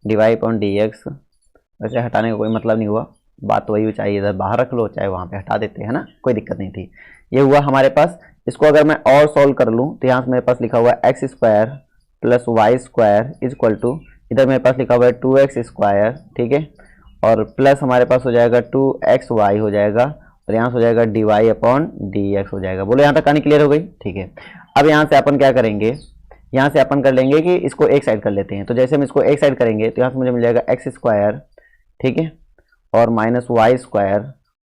divide upon dx। वैसे हटाने का कोई मतलब नहीं हुआ, बात तो वही चाहिए, इधर बाहर रख लो चाहे वहाँ पे हटा देते हैं ना, कोई दिक्कत नहीं थी। ये हुआ हमारे पास। इसको अगर मैं और सॉल्व कर लूँ तो यहाँ से मेरे पास लिखा हुआ है x square plus Y square is equal to, इधर मेरे पास लिखा हुआ है 2x स्क्वायर, ठीक है, और प्लस हमारे पास हो जाएगा 2xy हो जाएगा, और यहाँ से हो जाएगा dy अपॉन dx हो जाएगा। बोलो यहाँ तक कहानी क्लियर हो गई, ठीक है। अब यहाँ से अपन क्या करेंगे, यहाँ से अपन कर लेंगे कि इसको एक साइड कर लेते हैं। तो जैसे हम इसको एक साइड करेंगे तो यहाँ से मुझे मिल जाएगा एक्स स्क्वायर, ठीक है, और माइनस वाई स्क्वायर,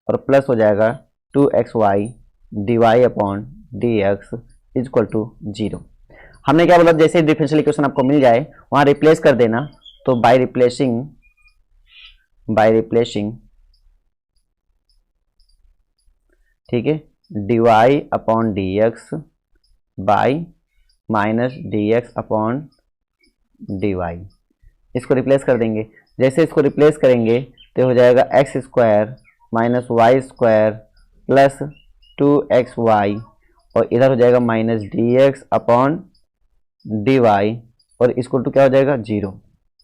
और प्लस हो जाएगा 2xy dy upon dx is equal to 0। हमने क्या बोला, जैसे डिफरेंशियल इक्वेशन आपको मिल जाए वहां रिप्लेस कर देना। तो बाय रिप्लेसिंग ठीक है, dy upon dx by minus dx upon dy, इसको रिप्लेस कर देंगे। जैसे इसको रिप्लेस करेंगे तो हो जाएगा x square minus y square plus 2xy, और इधर हो जाएगा माइनस dx अपॉन dy, और इसको टू क्या हो जाएगा 0,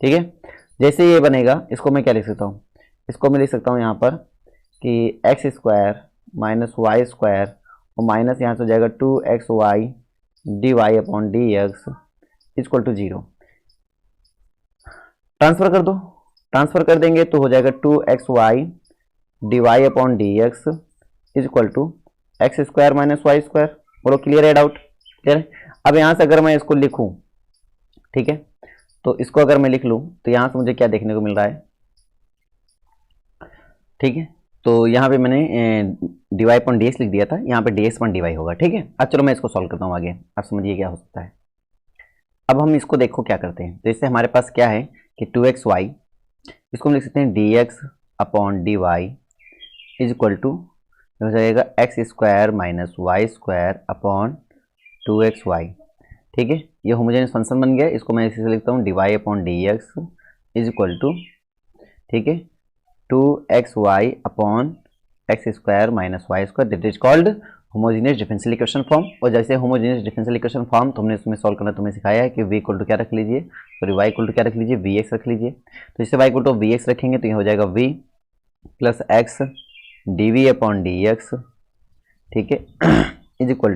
ठीक है। जैसे ये बनेगा इसको मैं क्या लिख सकता हूँ, इसको मैं लिख सकता हूँ यहाँ पर कि x square minus y square और माइनस यहाँ से हो जाएगा 2xy dy upon dx equal to 0। Transfer कर दो, ट्रांसफर कर देंगे तो हो जाएगा 2xy dy upon dx is equal to x square minus y square. बोलो क्लियर है, डाउट क्लियर है। अब यहाँ से अगर मैं इसको लिखूं, ठीक है, तो इसको अगर मैं लिख लूं तो यहाँ से मुझे क्या देखने को मिल रहा है, ठीक है। तो यहाँ पे मैंने dy अपॉन dx लिख दिया था, यहाँ पे dx अपॉन dy होगा, ठीक है। अब चलो मैं इसको सॉल्व करता हूँ आगे, आप समझिए क्या हो सकता है। अब हम इसको देखो क्या करते हैं, तो इससे हमारे पास क्या है कि 2xy, इसको हम लिख सकते हैं dx upon dy is equal to हो जाएगा x square minus y square upon 2xy, ठीक है। ये होमोजेनियस फंक्शन बन गया, इसको मैं इसी से लिखता हूँ dy upon dx is equal to, ठीक है, 2xy upon x square minus y square, that is called homogeneous differential equation form. और जैसे होमोजेनियस डिफरेंशियल इक्वेशन फॉर्म तो हमने इसमें सॉल्व करना तुम्हें सिखाया है कि v इक्वल टू क्या रख लीजिए, सॉरी y इक्वल टू क्या रख लीजिए, vx रख लीजिए। तो इससे y इक्वल टू vx रखेंगे तो ये हो जाएगा v plus x dv upon dx, ठीक है, इज इक्वल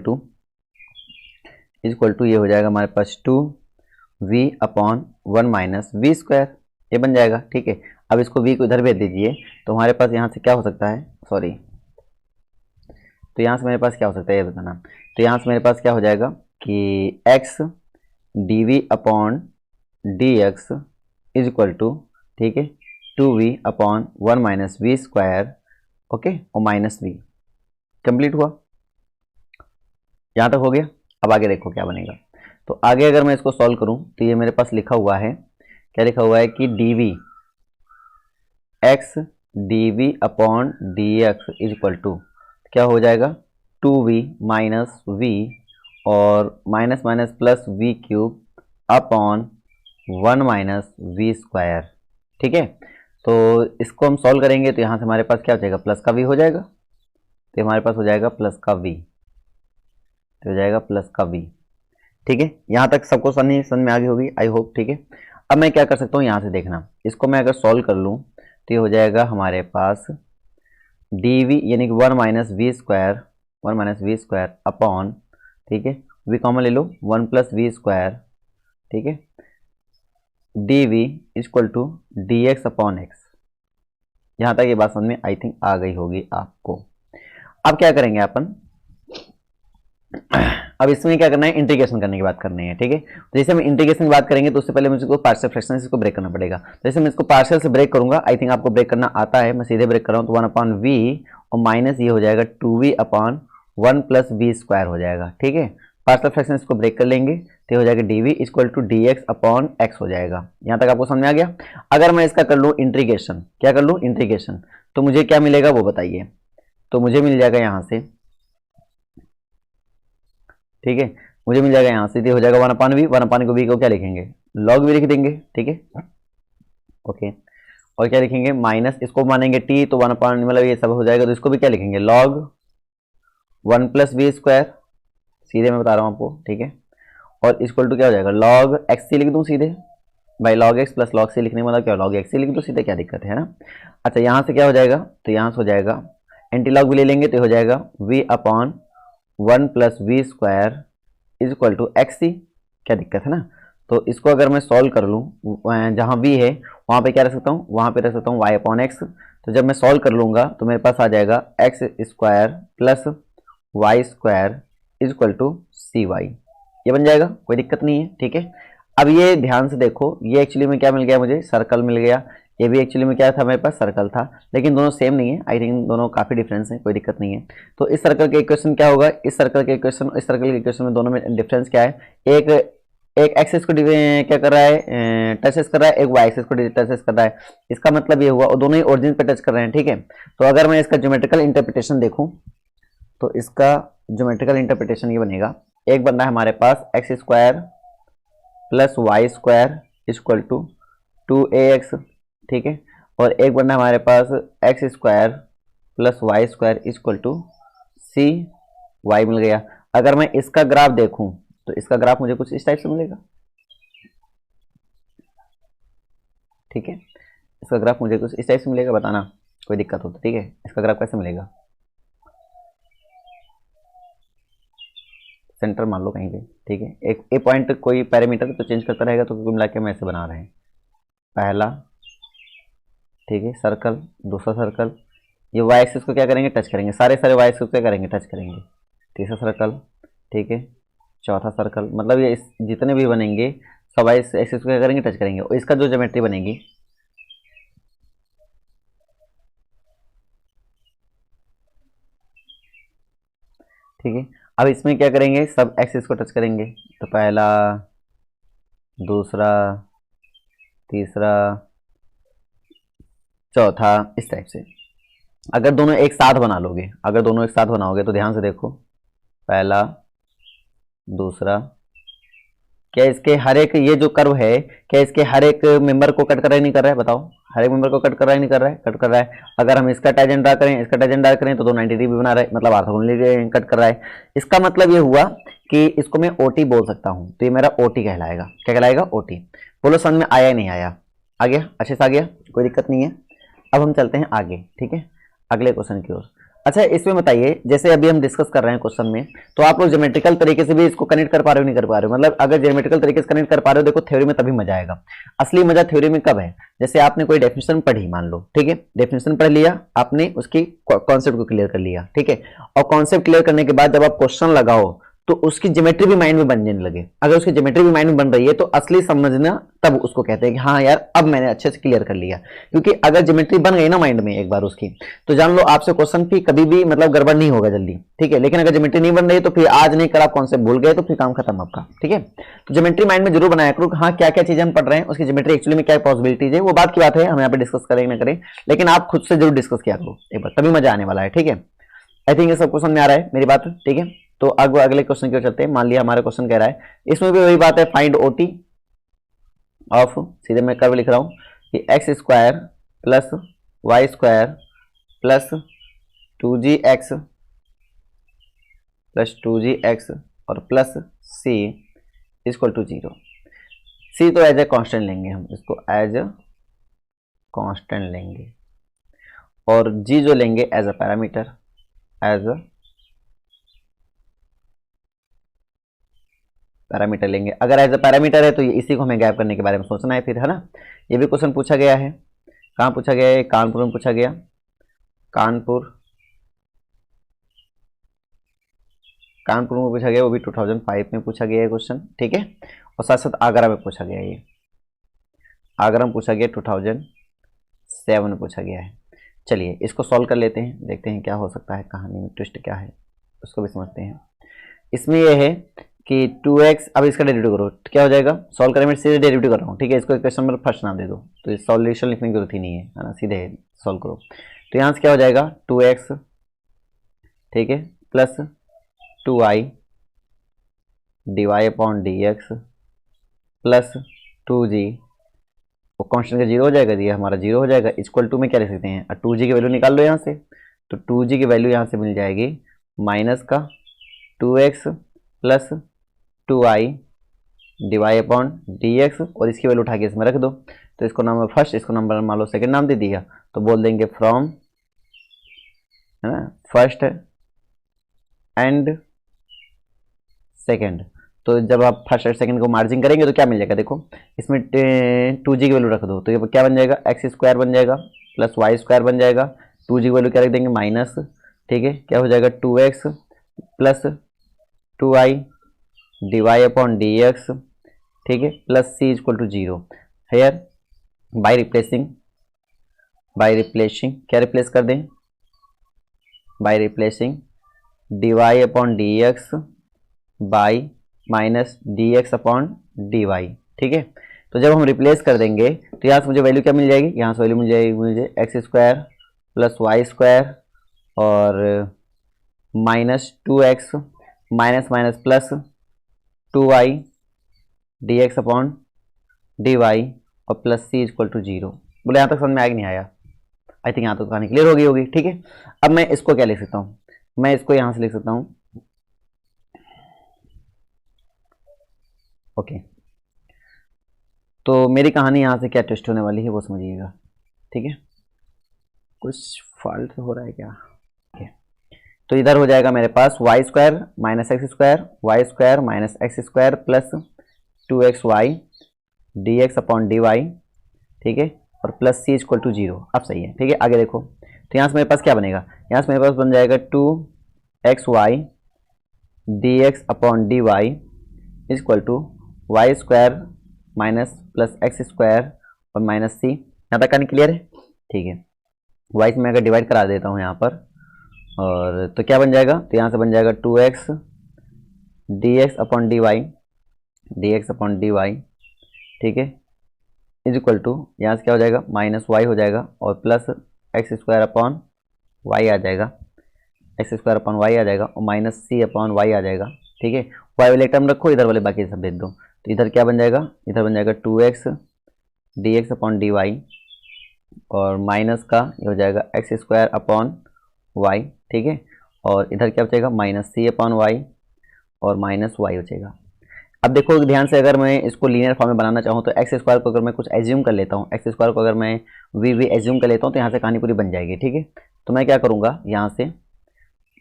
टू ये हो जाएगा हमारे पास 2v upon 1 minus v square, ये बन जाएगा, ठीक है। अब इसको v को इधर भेज दीजिए तो हमारे पास यहाँ से क्या हो सकता है, सॉरी, तो यहाँ से मेरे पास क्या हो सकता है ये बताना। तो यहाँ से मेरे पास क्या हो जाएगा कि x dv upon dx is equal to, ठीक है, 2v upon 1 minus v square, okay, और माइनस v। कंप्लीट हुआ, यहाँ तक हो गया। अब आगे देखो क्या बनेगा। तो आगे अगर मैं इसको सॉल्व करूं तो ये मेरे पास लिखा हुआ है, क्या लिखा हुआ है कि dv x dv upon dx is equal to क्या हो जाएगा 2v माइनस v और minus minus plus v cube upon 1 minus v square, ठीक है। तो इसको हम सॉल्व करेंगे तो यहाँ से हमारे पास क्या हो जाएगा, प्लस का v हो जाएगा, तो हमारे पास हो जाएगा प्लस का v, तो हो जाएगा प्लस का v, ठीक है। यहाँ तक सबको समझ में आ गई होगी आई होप, ठीक है। अब मैं क्या कर सकता हूँ, यहाँ से देखना, इसको मैं अगर सॉल्व कर लूँ तो ये हो जाएगा हमारे पास dv यानी कि 1 माइनस वी स्क्वायर अपॉन, ठीक है, v कॉमन ले लो 1 प्लस वी स्क्वायर, ठीक है, dv equal to dx upon x। यहाँ तक ये बात समझ में आई थिंक आ गई होगी आपको। अब क्या करेंगे अपन, अब इसमें क्या करना है, इंटीग्रेशन करने की बात करनी है, ठीक है। तो जैसे हम इंटीग्रेशन की बात करेंगे तो उससे पहले मुझे पार्शियल फ्रैक्शन से इसको ब्रेक करना पड़ेगा। तो जैसे मैं इसको पार्शियल से ब्रेक करूंगा, आई थिंक आपको ब्रेक करना आता है, मैं सीधे ब्रेक कर रहा हूँ, तो 1 अपॉन वी और माइनस ये हो जाएगा 2v upon 1 plus V square हो जाएगा, ठीक है। पार्शियल फ्रैक्शन इसको ब्रेक कर लेंगे तो हो जाएगा dv equal to dx upon x हो जाएगा। यहाँ तक आपको समझ में आ गया। अगर मैं इसका कर लूँ इंटीग्रेशन, क्या कर लूँ इंटीग्रेशन, तो मुझे क्या मिलेगा वो बताइए। तो मुझे मिल जाएगा यहाँ से, ठीक है, मुझे मिल जाएगा यहाँ से हो जाएगा 1 अपान वी, 1 अपान को वी को क्या लिखेंगे, लॉग वी लिख देंगे, ठीक है, ओके। और क्या लिखेंगे, माइनस इसको मानेंगे टी तो 1 अपान मतलब ये सब हो जाएगा, तो इसको भी क्या लिखेंगे लॉग 1 प्लस वी स्क्वायर, सीधे मैं बता रहा हूँ आपको, ठीक है। और इक्वल टू क्या हो जाएगा लॉग एक्स सी लिख दूँ सीधे, by log X plus log C लिखने वाला क्या, लॉग एक्स सी लिख दो सीधे, क्या दिक्कत है ना। अच्छा यहाँ से क्या हो जाएगा, तो यहाँ से हो जाएगा एंटी लॉग भी ले लेंगे तो हो जाएगा v upon 1 plus V square is equal to X C, क्या दिक्कत है ना। तो इसको अगर मैं सॉल्व कर लूँ, जहाँ v है वहाँ पे क्या रख सकता हूँ, वहाँ पे रख सकता हूँ y अपॉन एक्स। तो जब मैं सॉल्व कर लूँगा तो मेरे पास आ जाएगा x square plus Y square is equal to C y, ये बन जाएगा, कोई दिक्कत नहीं है, ठीक है। अब ये ध्यान से देखो, ये एक्चुअली में क्या मिल गया मुझे, सर्कल मिल गया। ये भी एक्चुअली में क्या था, मेरे पास सर्कल था, लेकिन दोनों सेम नहीं है, आई थिंक दोनों काफी डिफरेंस है, कोई दिक्कत नहीं है। तो इस सर्कल के इक्वेशन क्या होगा, इस सर्कल के इक्वेशन इस सर्कल के इक्वेशन में दोनों में डिफरेंस क्या है, एक एक एक्सिस को क्या कर रहा है, टचेस कर रहा है, एक वाई एक्सिस को टचेस कर रहा है। इसका मतलब ये हुआ और दोनों ही ओरिजिन पे टच कर रहे हैं, ठीक है। तो अगर मैं इसका ज्योमेट्रिकल इंटरप्रिटेशन देखूं तो इसका ज्योमेट्रिकल इंटरप्रिटेशन ये बनेगा, एक बन रहा है हमारे पास X square plus Y square equal to 2ax, ठीक है, और एक बन रहा है हमारे पास X square plus Y square equal to C Y मिल गया। अगर मैं इसका ग्राफ देखूं तो इसका ग्राफ मुझे कुछ इस टाइप से मिलेगा, ठीक है, इसका ग्राफ मुझे कुछ इस टाइप से मिलेगा, बताना कोई दिक्कत हो तो, ठीक है। इसका ग्राफ कैसे मिलेगा, सेंटर मान लो कहीं पे, ठीक है, एक ए पॉइंट कोई पैरामीटर तो चेंज करता रहेगा, तो कुल मिला के हम ऐसे बना रहे हैं, पहला, ठीक है, सर्कल, दूसरा सर्कल, ये वाई एक्सिस को क्या करेंगे, टच करेंगे, सारे सारे वाई एक्सिस को क्या करेंगे, टच करेंगे, तीसरा सर्कल, ठीक है, चौथा सर्कल, मतलब ये जितने भी बनेंगे सब वाई एक्सिस को क्या करेंगे, टच करेंगे, और इसका जो ज्योमेट्री बनेगी, ठीक है। अब इसमें क्या करेंगे, सब एक्सिस को टच करेंगे, तो पहला, दूसरा, तीसरा, चौथा, इस टाइप से। अगर दोनों एक साथ बना लोगे, अगर दोनों एक साथ बनाओगे तो ध्यान से देखो, पहला, दूसरा, क्या इसके हर एक ये जो कर्व है, क्या इसके हर एक मेंबर को कट कर रहा है, नहीं कर रहा है, बताओ, हर एक मेंबर को कट कर रहा है, नहीं कर रहा है, कट कर रहा है। अगर हम इसका टेंजेंट ड्रा करें, इसका टेंजेंट ड्रा करें तो 290 डिग्री बना रहा है, मतलब ऑर्थोगोनली कट कर रहा है। इसका मतलब ये हुआ कि इसको मैं ओटी बोल सकता हूं, तो ये मेरा ओटी कहलाएगा, क्या कहलाएगा, ओटी। बोलो समझ में आया नहीं आया, आ गया, अच्छे से आ गया, कोई दिक्कत नहीं है। अब हम चलते हैं आगे, ठीक है, अगले क्वेश्चन की ओर। अच्छा इसमें बताइए, जैसे अभी हम डिस्कस कर रहे हैं क्वेश्चन में, तो आप लोग ज्योमेट्रिकल तरीके से भी इसको कनेक्ट कर पा रहे हो, नहीं कर पा रहे हो, मतलब अगर ज्योमेट्रिकल तरीके से कनेक्ट कर पा रहे हो, देखो थ्योरी में तभी मजा आएगा। असली मजा थ्योरी में कब है, जैसे आपने कोई डेफिनेशन पढ़ी, मान लो, ठीक है, डेफिनेशन पढ़ लिया आपने, उसकी कॉन्सेप्ट को क्लियर कर लिया, ठीक है, और कॉन्सेप्ट क्लियर करने के बाद जब आप क्वेश्चन लगाओ तो उसकी ज्योमेट्री भी माइंड में बनने लगे। अगर उसकी ज्योमेट्री भी माइंड में बन रही है तो असली समझना तब उसको कहते हैं कि हाँ यार अब मैंने अच्छे से क्लियर कर लिया। क्योंकि अगर ज्योमेट्री बन गई ना माइंड में एक बार उसकी, तो जान लो आपसे क्वेश्चन भी कभी भी मतलब गड़बड़ नहीं होगा जल्दी, ठीक है। लेकिन अगर ज्योमेट्री नहीं बन रही तो फिर आज नहीं कल आप कॉन्सेप्ट भूल गए तो फिर काम खत्म आपका, ठीक है। तो ज्योमेट्री माइंड में जरूर बनाया करो, हाँ क्या क्या चीजें हम पढ़ रहे हैं, उसकी ज्योमेट्री एक्चुअली में क्या पॉसिबिलिटीज है, वो बात की बात है, हम यहाँ पे डिस्कस करें ना करें, लेकिन आप खुद से जरूर डिस्कस किया करो एक बार, तभी मजा आने वाला है, ठीक है। आई थिंक ये सब क्वेश्चन में आ रहा है मेरी बात, ठीक है। तो अगले क्वेश्चन की ओर चलते हैं। मान लिया हमारा क्वेश्चन कह रहा है, इसमें भी वही बात है, फाइंड ओटी ऑफ, सीधे मैं कर्व लिख रहा हूं कि x square plus Y square plus 2gx plus 2gx और plus c equal to 0। C तो एज ए कांस्टेंट लेंगे, हम इसको एज ए कांस्टेंट लेंगे, और जी जो लेंगे as a parameter, as a parameter लेंगे। अगर एज अ पैरामीटर है तो ये इसी को हमें गैप करने के बारे में सोचना है फिर, है ना। ये भी क्वेश्चन पूछा गया है, कहाँ पूछा गया है, कानपुर में पूछा गया, कानपुर में पूछा गया, वो भी 2005 में पूछा गया है क्वेश्चन, ठीक है। और साथ साथ आगरा में पूछा गया है, ये आगरा में पूछा गया 2007 में पूछा गया है। चलिए इसको सॉल्व कर लेते हैं, देखते हैं क्या हो सकता है, कहानी में ट्विस्ट क्या है उसको भी समझते हैं। इसमें यह है कि 2x, अब इसका डेरिवेटिव करो, क्या हो जाएगा, सॉल्व करने में सीधे डेरिवेटिव कर रहा हूँ, ठीक है। इसको क्वेश्चन नंबर फर्स्ट नाम दे दो, तो इस सॉल्यूशन लिखने की जरूरत ही नहीं है ना, सीधे सॉल्व करो। तो यहाँ से क्या हो जाएगा 2x, ठीक है, plus 2i dy upon dx plus 2g, वो कॉन्स्टेंट का 0 हो जाएगा, ये हमारा 0 हो जाएगा, इक्वल टू में क्या लिख सकते हैं, 2g की वैल्यू निकाल लो यहाँ से, तो 2g की वैल्यू यहाँ से मिल जाएगी माइनस का 2x plus 2i D Y upon D X, और इसकी वैल्यू उठा के इसमें रख दो। तो इसको नाम फर्स्ट, इसको नंबर मान लो सेकेंड नाम दे दिया, तो बोल देंगे फ्रॉम, है ना, फर्स्ट एंड सेकेंड। तो जब आप फर्स्ट और सेकंड को मार्जिन करेंगे तो क्या मिल जाएगा, देखो इसमें 2g की वैल्यू रख दो, तो ये क्या बन जाएगा, एक्स स्क्वायर बन जाएगा प्लस वाई स्क्वायर बन जाएगा। 2g की वैल्यू क्या रख देंगे, माइनस, ठीक है, क्या हो जाएगा 2x plus 2i D Y upon D x, ठीक है, plus c equal to 0। Here by replacing क्या रिप्लेस कर दें, by replacing D Y upon D X by minus D x upon D Y, ठीक है। तो जब हम रिप्लेस कर देंगे तो यहाँ से मुझे वैल्यू क्या मिल जाएगी, यहाँ से वैल्यू मिल जाएगी मुझे X square plus Y square और minus 2x minus minus plus 2y D x upon D Y और प्लस c इक्वल टू 0। बोले यहाँ तक समझ में आया कि नहीं आया, आई थिंक यहाँ तक कहानी क्लियर हो गई होगी, ठीक है। अब मैं इसको क्या लिख सकता हूँ, मैं इसको यहाँ से लिख सकता हूँ, ओके। तो मेरी कहानी यहाँ से क्या ट्विस्ट होने वाली है वो समझिएगा, ठीक है। कुछ फॉल्ट हो रहा है क्या, okay। तो इधर हो जाएगा मेरे पास Y square minus X square, Y square minus X square plus 2xy D x upon D Y, ठीक है, और प्लस c इक्वल टू 0। अब सही है, ठीक है। आगे देखो, तो यहाँ से मेरे पास क्या बनेगा, यहाँ से मेरे पास बन जाएगा 2xy D x upon D Y equal to y square minus plus x square और माइनस c। यहाँ तक कहानी क्लियर है, ठीक है। वाई से मैं अगर डिवाइड करा देता हूँ यहाँ पर, और तो क्या बन जाएगा, तो यहाँ से बन जाएगा 2x d x upon D Y, ठीक है, इज इक्वल टू यहाँ से क्या हो जाएगा माइनस वाई हो जाएगा और plus x square upon Y आ जाएगा, एक्स स्क्वायर अपॉन वाई आ जाएगा और माइनस c अपॉन वाई आ जाएगा, ठीक है। वाई वाले टर्म रखो, इधर वाले बाकी सब भेज दो। तो इधर क्या बन जाएगा, इधर बन जाएगा 2x d x upon D Y और माइनस का ये हो जाएगा एक्स स्क्वायर अपॉन वाई, ठीक है, और इधर क्या बचेगा माइनस c अपॉन वाई और माइनस वाई हो जाएगा। अब देखो ध्यान से, अगर मैं इसको लीनियर फॉर्म में बनाना चाहूँ तो एक्स स्क्वायर को अगर मैं कुछ एज्यूम कर लेता हूँ, एक्स स्क्वायर को अगर मैं वी एज्यूम कर लेता हूँ तो यहाँ से कहानी पूरी बन जाएगी, ठीक है। तो मैं क्या करूँगा, यहाँ से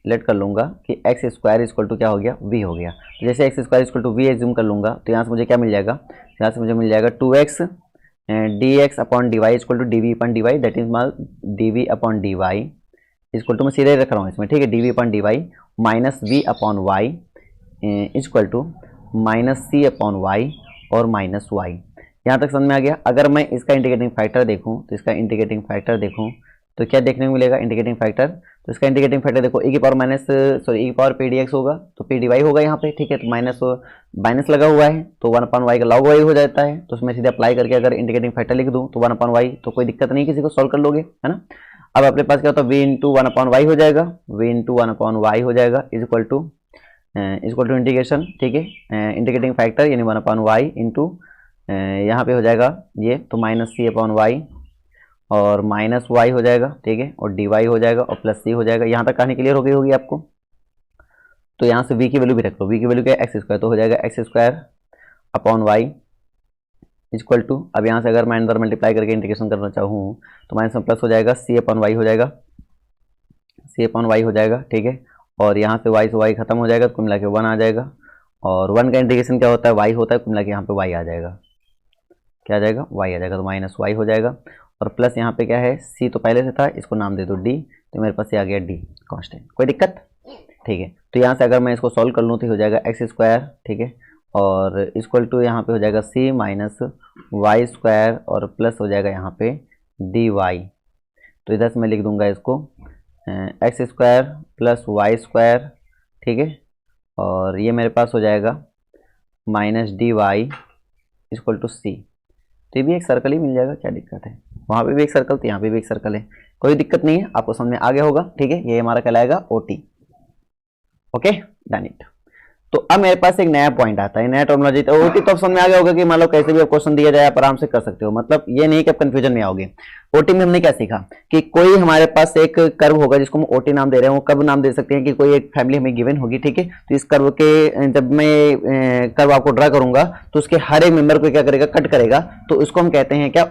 लेट कर लूँगा कि एक्स स्क्वायर इक्वल टू क्या हो गया, वी हो गया। तो जैसे x square equal to v assume कर लूँगा तो यहाँ से मुझे क्या मिल जाएगा, यहाँ से मुझे मिल जाएगा 2x d x upon D Y equal to d v upon D y, that is माल d v upon D Y equal to, मैं सीधे रख रहा हूँ इसमें, ठीक है, d v upon D y minus v upon y equal to minus c upon y और माइनस वाई। यहाँ तक समझ में आ गया। अगर मैं इसका इंटीग्रेटिंग फैक्टर देखूँ तो इसका इंटीग्रेटिंग फैक्टर देखूँ तो क्या देखने को मिलेगा, इंटीग्रेटिंग फैक्टर, तो इसका इंटीग्रेटिंग फैक्टर देखो e की पावर माइनस सॉरी e की पावर पी डी एक्स होगा तो पी डी वाई होगा यहाँ पे, ठीक है। तो माइनस लगा हुआ है तो 1 अपॉन वाई का लॉग वाई हो जाता है, तो उसमें सीधे अप्लाई करके अगर इंटीग्रेटिंग फैक्टर लिख दूँ तो 1 अपॉन वाई, तो कोई दिक्कत नहीं, किसी को सॉल्व कर लोगे, है ना। अब अपने पास क्या होता है, वी इंटू 1 अपॉन वाई हो जाएगा, वी इंटू 1 अपॉन वाई हो जाएगा इज इक्वल टू इंटीग्रेशन, ठीक है, इंटीग्रेटिंग फैक्टर यानी 1 अपॉन वाई इंटू यहाँ पे हो जाएगा ये तो माइनस c अपॉन वाई और माइनस वाई हो जाएगा, ठीक है, और डी वाई हो जाएगा और प्लस c हो जाएगा। यहाँ तक कहानी क्लियर हो गई होगी आपको। तो यहाँ से v की वैल्यू भी रख लो, v की वैल्यू क्या है एक्स स्क्वायर, तो हो जाएगा x square upon y equal to, अब यहाँ से अगर मैं अंदर मल्टीप्लाई करके इंटीग्रेशन करना चाहूँ तो माइनस में प्लस हो जाएगा c अपॉन वाई हो जाएगा, c अपॉन वाई हो जाएगा, ठीक है, और यहाँ से y से y खत्म हो जाएगा, कुल मिला के 1 आ जाएगा, और 1 का इंटीग्रेशन क्या होता है, y होता है, कुल मिला के यहाँ पे y आ जाएगा, क्या आ जाएगा, y आ जाएगा, तो माइनस y हो जाएगा, और प्लस यहाँ पे क्या है c तो पहले से था, इसको नाम दे दो d, तो मेरे पास ये आ गया d कांस्टेंट, कोई दिक्कत, ठीक है। तो यहाँ से अगर मैं इसको सॉल्व कर लूँ तो हो जाएगा एक्स स्क्वायर, ठीक है, और इक्वल टू यहाँ पे हो जाएगा c माइनस वाई स्क्वायर और प्लस हो जाएगा यहाँ पे dy। तो इधर से मैं लिख दूंगा इसको X square plus Y square, ठीक है, और ये मेरे पास हो जाएगा minus D Y equal to C. तो ये भी एक सर्कल ही मिल जाएगा, क्या दिक्कत है, वहाँ पे भी एक सर्कल तो यहाँ पे भी एक सर्कल है, कोई दिक्कत नहीं है, आपको समझ में आ गया होगा, ठीक है। ये हमारा कहलाएगा OT, ओके डन इट। तो अब मेरे पास एक नया पॉइंट आता है, नया टर्मिनोलॉजी। तो ओटी तो समझ में आ गया होगा कि मान लो कैसे भी आप क्वेश्चन दिया जाए आप आराम से कर सकते हो, मतलब ये नहीं कि आप कंफ्यूजन में आओगे। ओटी में हमने क्या सीखा कि कोई हमारे पास एक कर्व होगा जिसको हम ओटी नाम दे रहे हैं, वो कर्व नाम दे सकते हैं कि कोई एक फैमिली हमें गिवन होगी, ठीक है। तो इस कर्व के जब मैं कर्व आपको ड्रा करूंगा तो उसके हर एक मेंबर को क्या करेगा, कट करेगा। तो उसको हम कहते हैं क्या,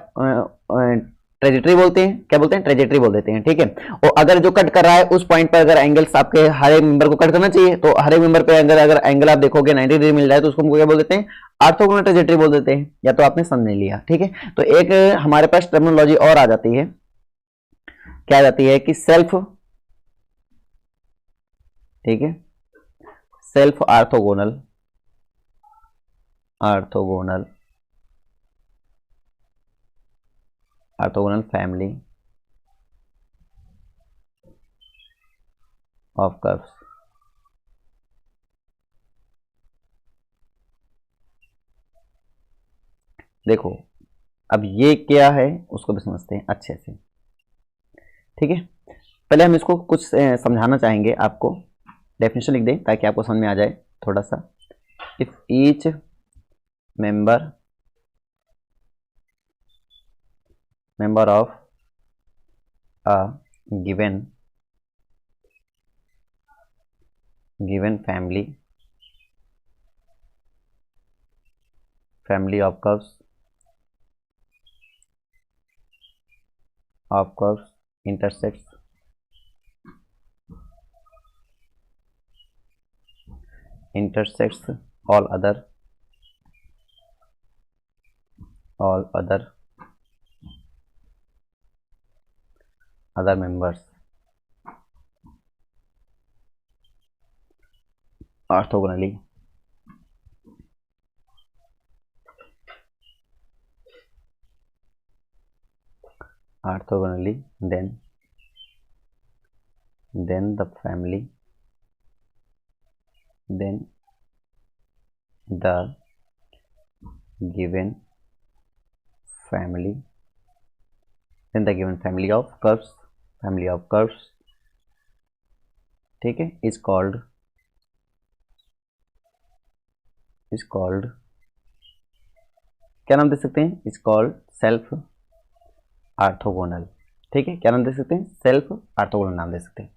ट्रेजेक्टरी बोलते हैं। क्या बोलते हैं, ट्रेजेक्टरी बोल देते हैं, ठीक है। और अगर जो कट कर रहा है उस पॉइंट पर अगर एंगल्स आपके हर एक मेंबर को कट करना चाहिए, तो हर एक मेंबर पे अगर एंगल आप देखोगे 90 डिग्री मिल जाए तो उसको हम क्या बोल देते हैं, ऑर्थोगोनल ट्रेजेक्टरी बोल देते हैं। या तो आपने समझ लिया, ठीक है। तो एक हमारे पास टर्मिनोलॉजी और आ जाती है, क्या आ जाती है कि सेल्फ, ठीक है, self orthogonal, orthogonal, orthogonal family of curves. देखो अब ये क्या है उसको भी समझते हैं अच्छे से, ठीक है। पहले हम इसको कुछ समझाना चाहेंगे आपको, डेफिनेशन लिख दें ताकि आपको समझ में आ जाए थोड़ा सा। If each member of a given family of curves intersects all other members orthogonally, then the family, then the given family of curves, ठीक है, is called क्या नाम दे सकते हैं, is called सेल्फ ऑर्थोगोनल, ठीक है। क्या नाम दे सकते हैं, सेल्फ ऑर्थोगोनल नाम दे सकते हैं।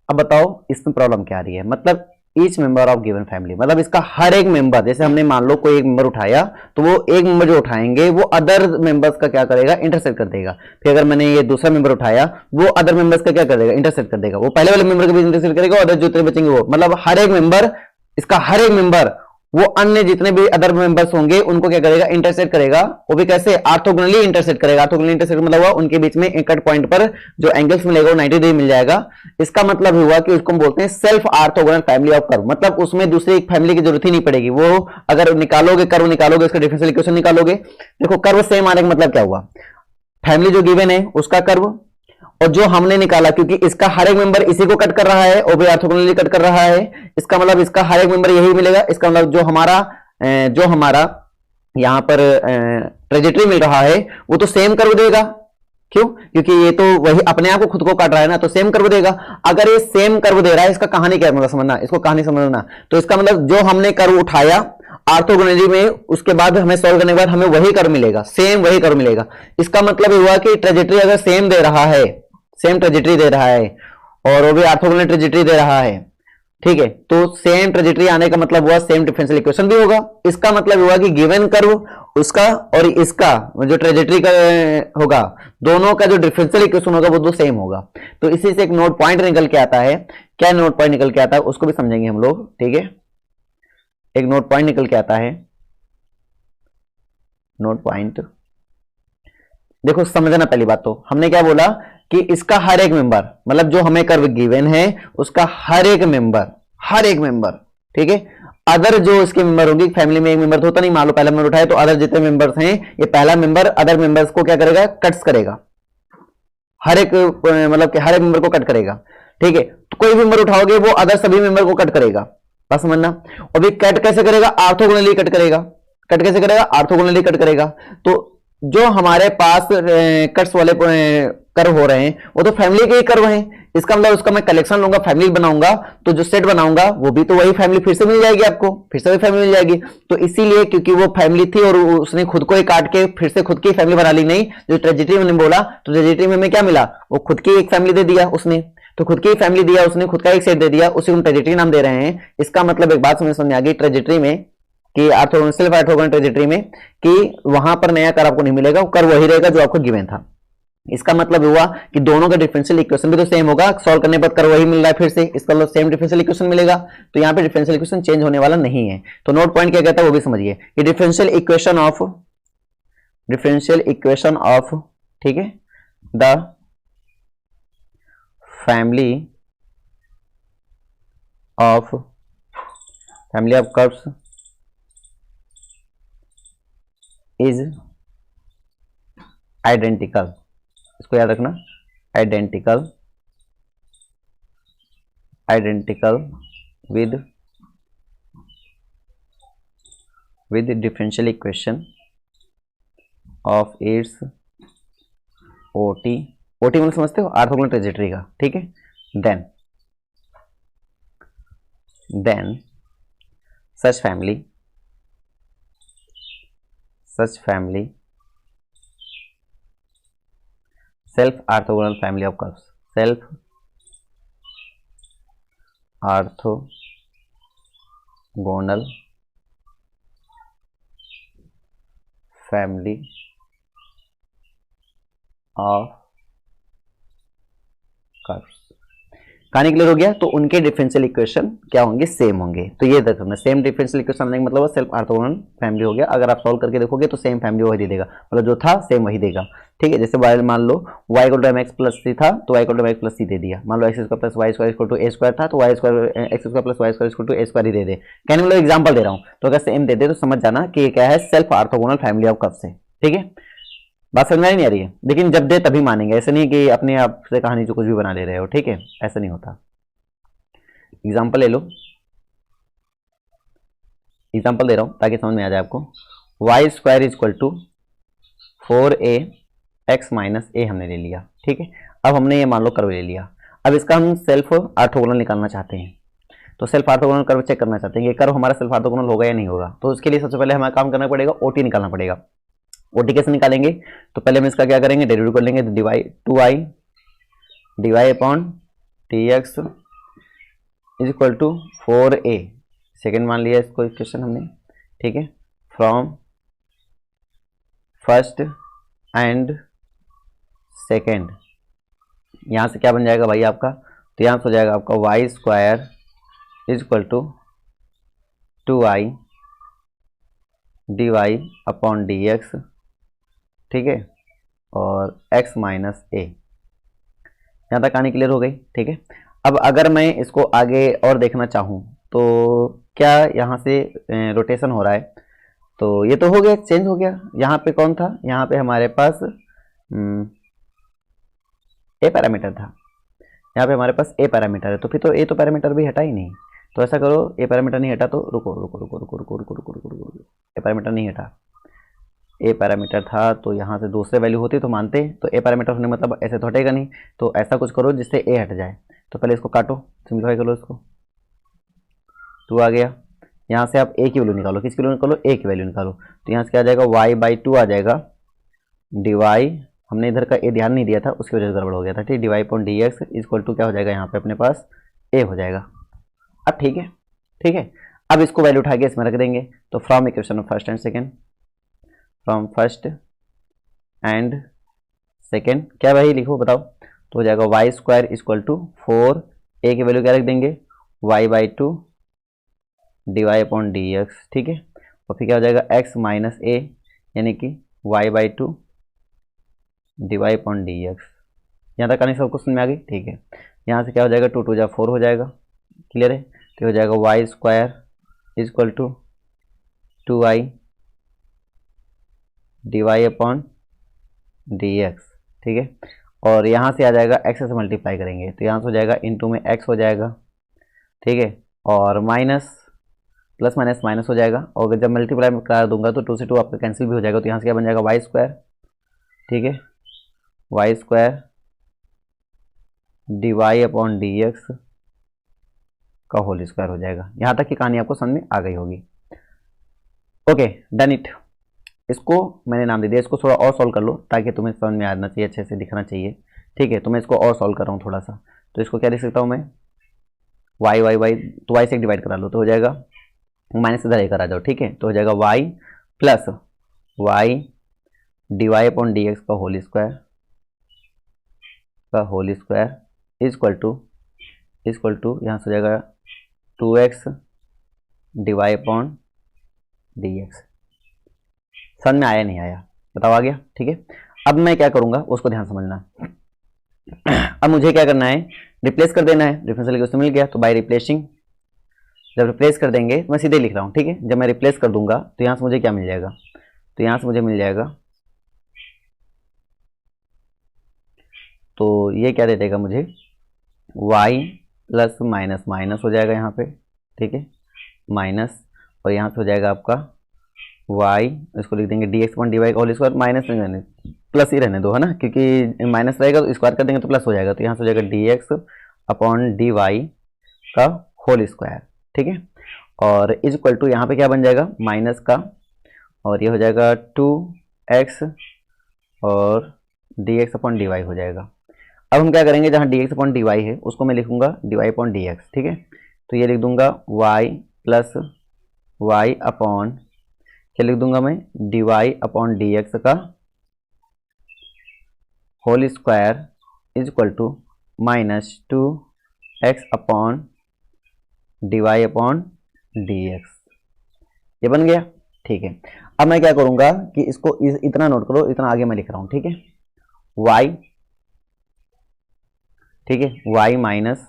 अब बताओ इसमें प्रॉब्लम क्या आ रही है, मतलब each member of given family, मतलब इसका हर एक मेंबर, जैसे हमने मान लो कोई एक मेंबर उठाया तो वो एक मेंबर जो उठाएंगे वो अदर मेंबर्स का क्या करेगा, इंटरसेक्ट कर देगा। फिर अगर मैंने ये दूसरा मेंबर उठाया वो अदर मेंबर्स का क्या कर देगा, इंटरसेक्ट कर देगा। वो पहले वाले मेंबर के बीच इंटरसेक्ट करेगा और अदर जितने बचेंगे वो, मतलब हर एक मेंबर, इसका हर एक मेंबर वो अन्य जितने भी अदर मेंबर्स होंगे उनको क्या करेगा, इंटरसेक्ट करेगा। वो भी कैसे, ऑर्थोगोनली इंटरसेक्ट करेगा। ऑर्थोगोनली इंटरसेक्ट मतलब हुआ उनके बीच में एक कट पॉइंट पर जो एंगल्स मिलेगा वो 90 डिग्री मिल जाएगा। इसका मतलब हुआ कि उसको हम बोलते हैं self orthogonal family of curve, मतलब उसमें दूसरी एक फैमिली की जरूरत ही नहीं पड़ेगी। वो अगर निकालोगे, कर्व निकालोगे, इसका डिफरेंशियल इक्वेशन निकालोगे, देखो कर्व सेम आने का मतलब क्या हुआ, फैमिली जो गिवन है उसका कर्व और जो हमने निकाला, क्योंकि इसका हर एक मेंबर इसी को कट कर रहा है और भी ऑर्थोगोनली कट कर रहा है, इसका मतलब इसका हर एक मेंबर यही मिलेगा। इसका मतलब जो हमारा यहां पर ट्रेजेक्टरी मिल रहा है वो तो सेम कर्व देगा। क्यों, क्योंकि ये तो वही अपने आप को खुद को काट रहा है ना, तो सेम कर्व देगा। अगर ये सेम कर्व दे रहा है, इसका कहानी क्या मतलब समझना, इसको कहानी समझना। तो इसका मतलब जो हमने कर्व उठाया ऑर्थोगोनली में, उसके बाद हमें सॉल्व करने के बाद हमें वही कर्व मिलेगा, सेम वही कर्व मिलेगा। इसका मतलब हुआ कि ट्रेजेक्टरी अगर सेम दे रहा है, सेम ट्रेजेक्टरी दे रहा है और वो भी ऑर्थोगोनल ट्रेजेक्टरी दे रहा है, ठीक है, तो सेम ट्रेजेक्टरी आने का मतलब हुआ सेम डिफरेंशियल इक्वेशन भी होगा। इसका मतलब हुआ कि गिवन कर्व उसका और इसका जो ट्रेजेक्टरी का होगा, दोनों का जो डिफरेंशियल इक्वेशन होगा वो दो सेम होगा। तो इसी से एक नोट पॉइंट निकल के आता है। क्या नोट पॉइंट निकल के आता है उसको भी समझेंगे हम लोग, ठीक है। एक नोट पॉइंट निकल के आता है, नोट पॉइंट देखो समझना। पहली बात तो हमने क्या बोला कि इसका हर एक मेंबर, मतलब जो हमें कर्व गिवन है उसका हर एक मेंबर, ठीक है, अदर जो इसके मेंबर होंगे, फैमिली में एक मेंबर तो होता नहीं, मान लो पहला मेंबर उठाए तो अदर जितने मेंबर्स हैं, ये पहला मेंबर अदर मेंबर्स को क्या करेगा, कट्स करेगा। हर एक मतलब कि हर एक मेंबर को कट करेगा, ठीक है। तो कोई भी मेंबर उठाओगे वो अदर सभी मेंबर को कट करेगा, बस समझना। और भी कट कैसे करेगा, ऑर्थोगोनली कट करेगा। कट कैसे करेगा, ऑर्थोगोनली कट करेगा। तो जो हमारे पास कट्स वाले कर्व हो रहे हैं वो तो फैमिली के ही कर्व हैं। इसका मतलब उसका मैं कलेक्शन लूंगा, फैमिली बनाऊंगा, तो जो सेट बनाऊंगा वो भी तो वही फैमिली फिर से मिल जाएगी आपको, फिर से वही फैमिली मिल जाएगी। तो इसीलिए क्योंकि वो फैमिली थी और उसने खुद को ही काट के फिर से खुद की फैमिली बना ली। नहीं, जो ट्रेजेडी मैंने बोला, तो ट्रेजेडी में हमें क्या मिला, वो खुद की एक फैमिली दे दिया उसने, तो खुद की फैमिली दिया उसने, खुद का एक सेट दे दिया, उसी को ट्रेजेडी नाम दे रहे हैं। इसका मतलब एक बात समझ आ गई ट्रेजेडी में कि ऑर्थोगोनल सेल्फ ऑर्थोगोनल ट्रेजेटरी में, कि वहां पर नया कर आपको नहीं मिलेगा, कर वही रहेगा जो आपको गिवन था। इसका मतलब हुआ कि दोनों का डिफरेंशियल इक्वेशन भी तो सेम होगा, सॉल्व करने पर कर वही मिल रहा है फिर से, इसका मतलब सेम डिफरेंशियल इक्वेशन मिलेगा। तो यहाँ पे डिफरेंशियल इक्वेशन चेंज होने वाला नहीं है। तो नोट पॉइंट क्या कहता है वो भी समझिए कि डिफरेंशियल इक्वेशन ऑफ ठीक है the family of curves is identical, इसको याद रखना, identical with differential equation of its OT मतलब समझते हो, ऑर्थोगोनल ट्रेजेटरी का, ठीक है। Then such family self orthogonal family of curves, self orthogonal family of curves. कहानी क्लियर हो गया। तो उनके डिफरेंशियल इक्वेशन क्या होंगे, सेम होंगे। तो ये देखो सेम डिफरेंशियल इक्वेशन का मतलब सेल्फ ऑर्थोगोनल फैमिली हो गया। अगर आप सॉल्व करके देखोगे तो सेम फैमिली वही दे देगा, मतलब जो था सेम वही देगा, ठीक है। जैसे y मान लो y equal to mx plus c था तो y equal to mx plus c दे दिया। मान लो x square plus y square equal to a square था तो y square x square plus y square equal to a square ही दे दे। कहने मतलब एग्जांपल दे रहा हूँ, तो अगर सेम दे दे तो समझ जाना कि क्या है, self orthogonal family of curves है, ठीक है। बात समझ में नहीं आ रही है, लेकिन जब दे तभी मानेंगे, ऐसे नहीं कि अपने आप से कहानी जो कुछ भी बना ले रहे हो, ठीक है, ऐसा नहीं होता। एग्जाम्पल ले लो, एग्जाम्पल दे रहा हूं ताकि समझ में आ जाए आपको। Y square is equal to 4a x minus a हमने ले लिया, ठीक है। अब हमने ये मान लो कर्व ले लिया। अब इसका हम सेल्फ ऑर्थोगोनल निकालना चाहते हैं, तो सेल्फ ऑर्थोगोनल कर्व चेक करना चाहते हैं कि कर्व हमारा सेल्फ ऑर्थोगोनल होगा या नहीं होगा। तो उसके लिए सबसे पहले हमें काम करना पड़ेगा, ओटी निकालना पड़ेगा। ओटी कैसे निकालेंगे, तो पहले हम इसका क्या करेंगे, डेरिवेटिव कर लेंगे, तो dy upon dx is equal to 4a, second मान लिया इसको इक्वेशन हमने, ठीक है, फ्रॉम फर्स्ट एंड सेकेंड। यहां से क्या बन जाएगा भाई आपका, तो यहां से हो जाएगा आपका y square is equal to 2i dy upon dx, ठीक है, और x माइनस a। यहां तक कहानी क्लियर हो गई, ठीक है। अब अगर मैं इसको आगे और देखना चाहूं तो क्या यहाँ से रोटेशन हो रहा है, तो ये तो हो गया, चेंज हो गया। यहाँ पे कौन था, यहाँ पे हमारे पास ए पैरामीटर था, यहाँ पे हमारे पास ए पैरामीटर है, तो फिर तो ए तो पैरामीटर भी हटा ही नहीं। तो ऐसा करो, ए पैरामीटर नहीं हटा तो रुको रुको रुको रुको रुको रुको रुको रुको रुको, ए पैरामीटर नहीं हटा, ए पैरामीटर था तो यहाँ से दूसरे वैल्यू होती तो मानते, तो ए पैरामीटर होने मतलब ऐसे तो हटेगा नहीं। तो ऐसा कुछ करो जिससे ए हट जाए, तो पहले इसको काटो, सिंप्लीफाई करो, इसको 2 आ गया। यहाँ से आप ए की वैल्यू निकालो, किसकी वैल्यू निकालो, ए की वैल्यू निकालो। तो यहाँ से क्या आ जाएगा, y बाई 2 आ जाएगा, dy हमने इधर का ए ध्यान नहीं दिया था, उसकी वजह से गड़बड़ हो गया था, ठीक। dy upon dx equal to क्या हो जाएगा, यहाँ पे अपने पास ए हो जाएगा। अब ठीक है, ठीक है। अब इसको वैल्यू उठा के इसमें रख देंगे, तो from equation of first and second, from first and second क्या भाई लिखो बताओ, तो हो जाएगा वाई स्क्वायर इक्वल टू 4, ए की वैल्यू क्या रख देंगे, y by 2 dy upon dx, ठीक है। और फिर क्या हो जाएगा x माइनस a, यानी कि y by 2 dy upon dx। यहाँ तक कहानी सबको समझ में आ गई, ठीक है। यहाँ से क्या हो जाएगा, 2 2 जा 4 हो जाएगा, क्लियर है। तो हो जाएगा y square equal to 2i dy upon dx, ठीक है। और यहाँ से आ जाएगा x से मल्टीप्लाई करेंगे, तो यहाँ से हो जाएगा इनटू में x हो जाएगा, ठीक है, और माइनस प्लस माइनस माइनस हो जाएगा, और जब मल्टीप्लाई करा दूंगा तो 2 से 2 आपका कैंसिल भी हो जाएगा। तो यहाँ से क्या बन जाएगा, वाई स्क्वायर ठीक है, y square d Y upon D x का होल स्क्वायर हो जाएगा। यहां तक की कहानी आपको समझ में आ गई होगी। Okay, done it. इसको मैंने नाम दे दिया। इसको थोड़ा और सॉल्व कर लो ताकि तुम्हें समझ में आना चाहिए, अच्छे से दिखना चाहिए। ठीक है, तो मैं इसको और सॉल्व कर रहा हूँ थोड़ा सा। तो इसको क्या लिख सकता हूँ मैं, वाई वाई वाई, तो वाई से डिवाइड करा लो तो हो जाएगा, माइनस इधर लेकर आ जाओ। ठीक है, तो हो जाएगा y plus Y D Y upon D x का होल स्क्वायर इक्वल टू यहाँ से हो जाएगा 2x D Y upon D x. समझ में आया नहीं आया, बताओ आ गया? ठीक है, अब मैं क्या करूंगा उसको ध्यान समझना। अब मुझे क्या करना है, रिप्लेस कर देना है। डिफरेंशियल इक्वेशन मिल गया तो बाय रिप्लेसिंग, जब रिप्लेस कर देंगे मैं सीधे लिख रहा हूँ। ठीक है, जब मैं रिप्लेस कर दूंगा तो यहाँ से मुझे क्या मिल जाएगा, तो यहाँ से मुझे मिल जाएगा, तो ये क्या दे देगा मुझे, y प्लस माइनस माइनस हो जाएगा यहाँ पे। ठीक है, माइनस, और यहाँ से हो जाएगा आपका y, इसको लिख देंगे d x upon D y का होल स्क्वायर, माइनस नहीं रहने, प्लस ही रहने दो, है ना, क्योंकि माइनस रहेगा तो स्क्वायर कर देंगे तो प्लस हो जाएगा। तो यहाँ से हो जाएगा d x upon D y का होल स्क्वायर। ठीक है, और इज इक्वल टू यहाँ पे क्या बन जाएगा, माइनस का, और ये हो जाएगा 2x और d x upon D y हो जाएगा। अब हम क्या करेंगे, जहाँ d x upon D y है उसको मैं लिखूंगा d Y upon D x. ठीक है, तो ये लिख दूंगा y प्लस वाई अपॉन, क्या लिख दूंगा मैं, D Y upon D x का whole square is equal to minus 2x upon D Y upon D x. ये बन गया। ठीक है, अब मैं क्या करूंगा कि इसको इतना नोट करो, इतना आगे मैं लिख रहा हूं। ठीक है, y, ठीक है, y माइनस,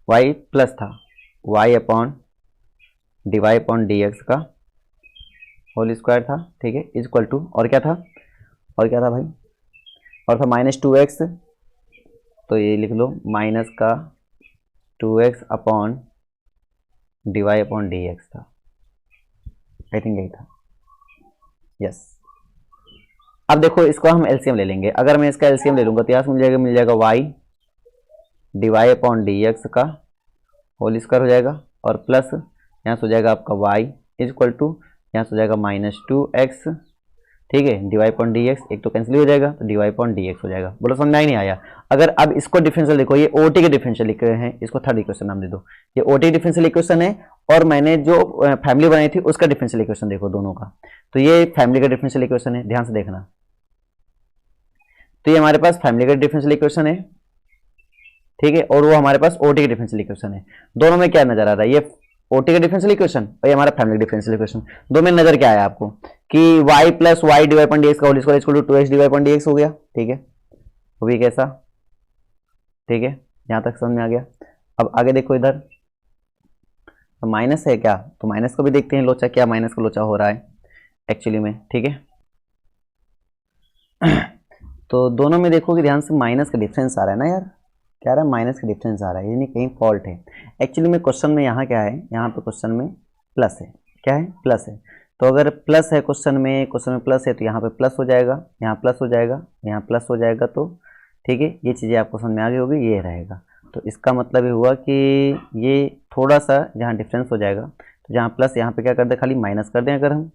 y प्लस था y अपॉन D Y upon D x का होल स्क्वायर था। ठीक है, इज इक्वल टू, और क्या था भाई, और था माइनस 2x, तो ये लिख लो माइनस का 2x upon D Y upon D X था। आई थिंक यही था, यस। अब देखो इसको हम एलसीएम ले लेंगे। अगर मैं इसका एलसीएम ले लूंगा तो यहाँ से मिल जाएगा y D Y upon D x का होल स्क्वायर हो जाएगा, और प्लस यहाँ से हो जाएगा आपका y इज इक्वल टू, यहाँ से हो जाएगा माइनस 2x। ठीक है, d Y upon D x, एक तो कैंसिल हो जाएगा तो d Y upon D x हो जाएगा। बोलो समझ में नहीं आया? अगर अब इसको डिफरेंशियल देखो, ये ओटी के डिफरेंशियल लिखे हुए हैं, इसको थर्ड इक्वेशन नाम दे दो। ये ओटी डिफरेंशियल इक्वेशन है, और मैंने जो फैमिली बनाई थी उसका डिफरेंशियल इक्वेशन देखो दोनों का। तो ये फैमिली का डिफरेंशियल इक्वेशन है, ध्यान से देखना। तो ये हमारे पास फैमिली का डिफरेंशियल इक्वेशन है, ठीक है, और वो हमारे पास ओटी का डिफरेंशियल इक्वेशन है। दोनों में क्या नजर आ रहा है, ये ओटी का डिफरेंशियल इक्वेशन और ये हमारा फैमिली डिफरेंशियल इक्वेशन। दो में नजर क्या आया आपको कि y plus Y D Y upon D x का whole square equal to 2x D Y upon D x हो गया। ठीक है, वो भी कैसा, ठीक है, यहां तक समझ में आ गया। अब आगे देखो इधर, तो माइनस है क्या, तो माइनस को भी देखते हैं, लोचा क्या माइनस का लोचा हो रहा है एक्चुअली में। ठीक है, तो दोनों में देखो कि ध्यान से माइनस का डिफरेंस आ रहा है ना यार, क्या रहा है, माइनस का डिफरेंस आ रहा है, यानी कहीं फॉल्ट है एक्चुअली में। क्वेश्चन में यहाँ क्या है, यहाँ पे क्वेश्चन में प्लस है, क्या है, प्लस है। तो अगर प्लस है क्वेश्चन में प्लस है तो यहाँ पे प्लस हो जाएगा, यहाँ प्लस हो जाएगा, यहाँ प्लस हो जाएगा। तो ठीक है, ये चीज़ें आपको समझ में आ गई होगी, ये रहेगा। तो इसका मतलब ये हुआ कि ये थोड़ा सा जहाँ डिफरेंस हो जाएगा, तो जहाँ प्लस यहाँ पे क्या कर दें, खाली माइनस कर दें। अगर हम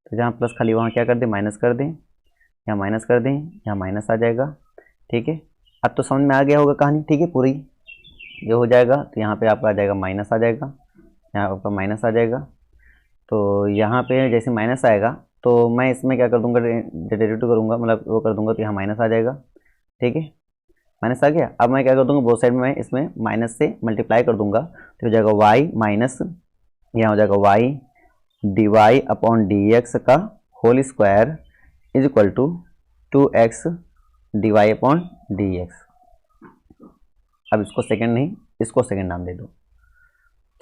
तो जहाँ प्लस खाली वहाँ क्या कर दें, माइनस कर दें, यहाँ माइनस कर दें, यहाँ माइनस आ जाएगा। ठीक है, अब तो समझ में आ गया होगा कहानी। ठीक है, पूरी ये हो जाएगा, तो यहाँ पे आपका आ जाएगा माइनस आ जाएगा, यहाँ आपका माइनस आ जाएगा। तो यहाँ पे जैसे माइनस आएगा तो मैं इसमें क्या कर दूंगा, डेरिवेटिव करूँगा, मतलब वो कर दूंगा, तो यहाँ माइनस आ जाएगा। ठीक है, माइनस आ गया। अब मैं क्या कर दूंगा, बोथ साइड में मैं इसमें माइनस से मल्टीप्लाई कर दूंगा, तो हो जाएगा y माइनस, यहाँ हो जाएगा y D Y upon D x का whole square is equal to 2x D Y upon D X. अब इसको सेकंड नहीं, इसको सेकंड नाम दे दो,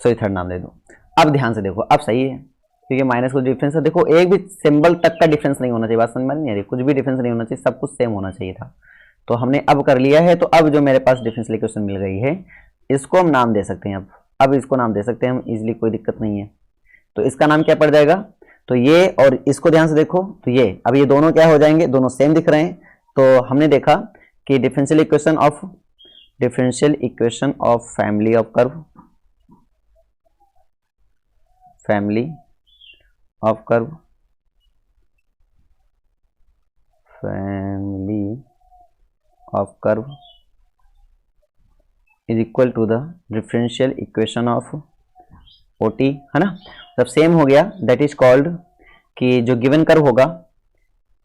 सॉरी थर्ड नाम दे दो। अब ध्यान से देखो, अब सही है क्योंकि माइनस को डिफरेंस है। देखो एक भी सिंबल तक का डिफरेंस नहीं होना चाहिए, बात समझ में नहीं आ रही, कुछ भी डिफरेंस नहीं होना चाहिए, सब कुछ सेम होना चाहिए था। तो हमने अब कर लिया है। तो अब जो मेरे पास डिफरेंशियल इक्वेशन मिल गई है, इसको हम नाम दे सकते हैं। अब इसको नाम दे सकते हैं हम इजीली, कोई दिक्कत नहीं है। तो इसका नाम क्या पड़ जाएगा, तो ये और इसको ध्यान से देखो, तो ये अब ये दोनों क्या हो जाएंगे, दोनों सेम दिख रहे हैं। तो हमने देखा कि differential equation of family of curve, family of curve is equal to the differential equation of OT, है ना। जब सेम हो गया, दैट इज कॉल्ड कि जो गिवन कर्व होगा,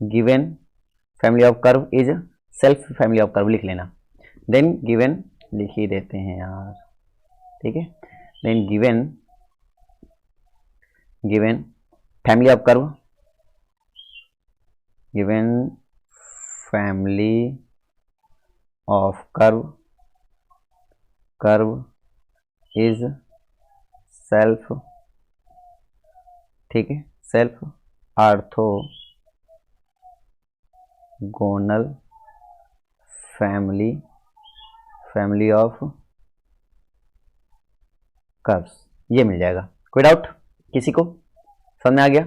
given family of curve is self family of curve लिख लेना। देन गिवन लिख ही देते हैं यार, ठीक है। Then given family of curve, given family of curve is self, ठीक है, self orthogonal family of curves, ये मिल जाएगा। कोई डाउट किसी को, समझ में आ गया?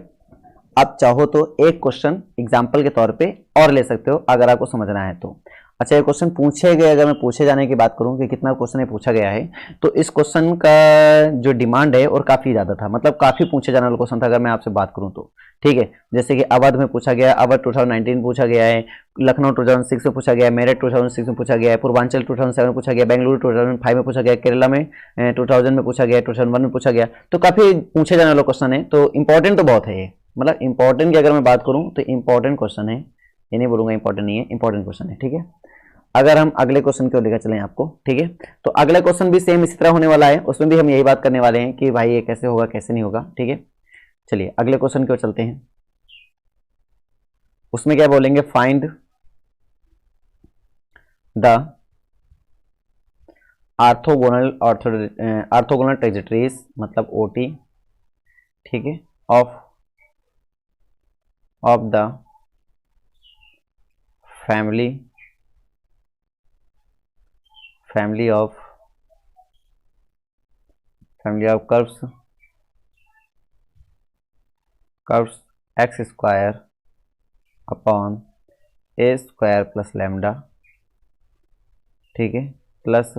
आप चाहो तो एक क्वेश्चन एग्जाम्पल के तौर पे और ले सकते हो अगर आपको समझना है तो। अच्छा, ये क्वेश्चन पूछे गए, अगर मैं पूछे जाने की बात करूं कि कितना क्वेश्चन पूछा गया है, तो इस क्वेश्चन का जो डिमांड है और काफी ज्यादा था, मतलब काफी पूछे जाने वाला क्वेश्चन था अगर मैं आपसे बात करूं तो, ठीक है। जैसे कि अवध में पूछा गया, अवध 2019 पूछा गया है, लखनऊ 2006 में पूछा गया है, मेरठ 2006 में पूछा गया है, पूर्वांचल 2007 में पूछा गया, बेंगलुरु 2005 में पूछा गया, केरला में 2000 में पूछा गया, 2001 में पूछा गया। तो काफी पूछे जाने वाला क्वेश्चन है, तो इंपॉर्टेंट तो बहुत है ये, मतलब इंपॉर्टेंट की अगर मैं बात करूं तो इंपॉर्टेंट क्वेश्चन है, ये नहीं बोलूंगा इंपॉर्टेंट नहीं है, इंपॉर्टेंट क्वेश्चन है, ठीक है। अगर हम अगले क्वेश्चन की ओर लेकर चलें आपको, ठीक है, तो अगला क्वेश्चन भी सेम इसी तरह होने वाला है, उसमें भी हम यही बात करने वाले हैं कि भाई ये कैसे होगा कैसे नहीं होगा, ठीक है। चलिए अगले क्वेश्चन की ओर चलते हैं। उसमें क्या बोलेंगे, फाइंड द ऑर्थोगोनल ट्रेजेक्टरीज, मतलब ओटी, ठीक है, of the family of curves x square upon A square plus lambda, ठीक है, plus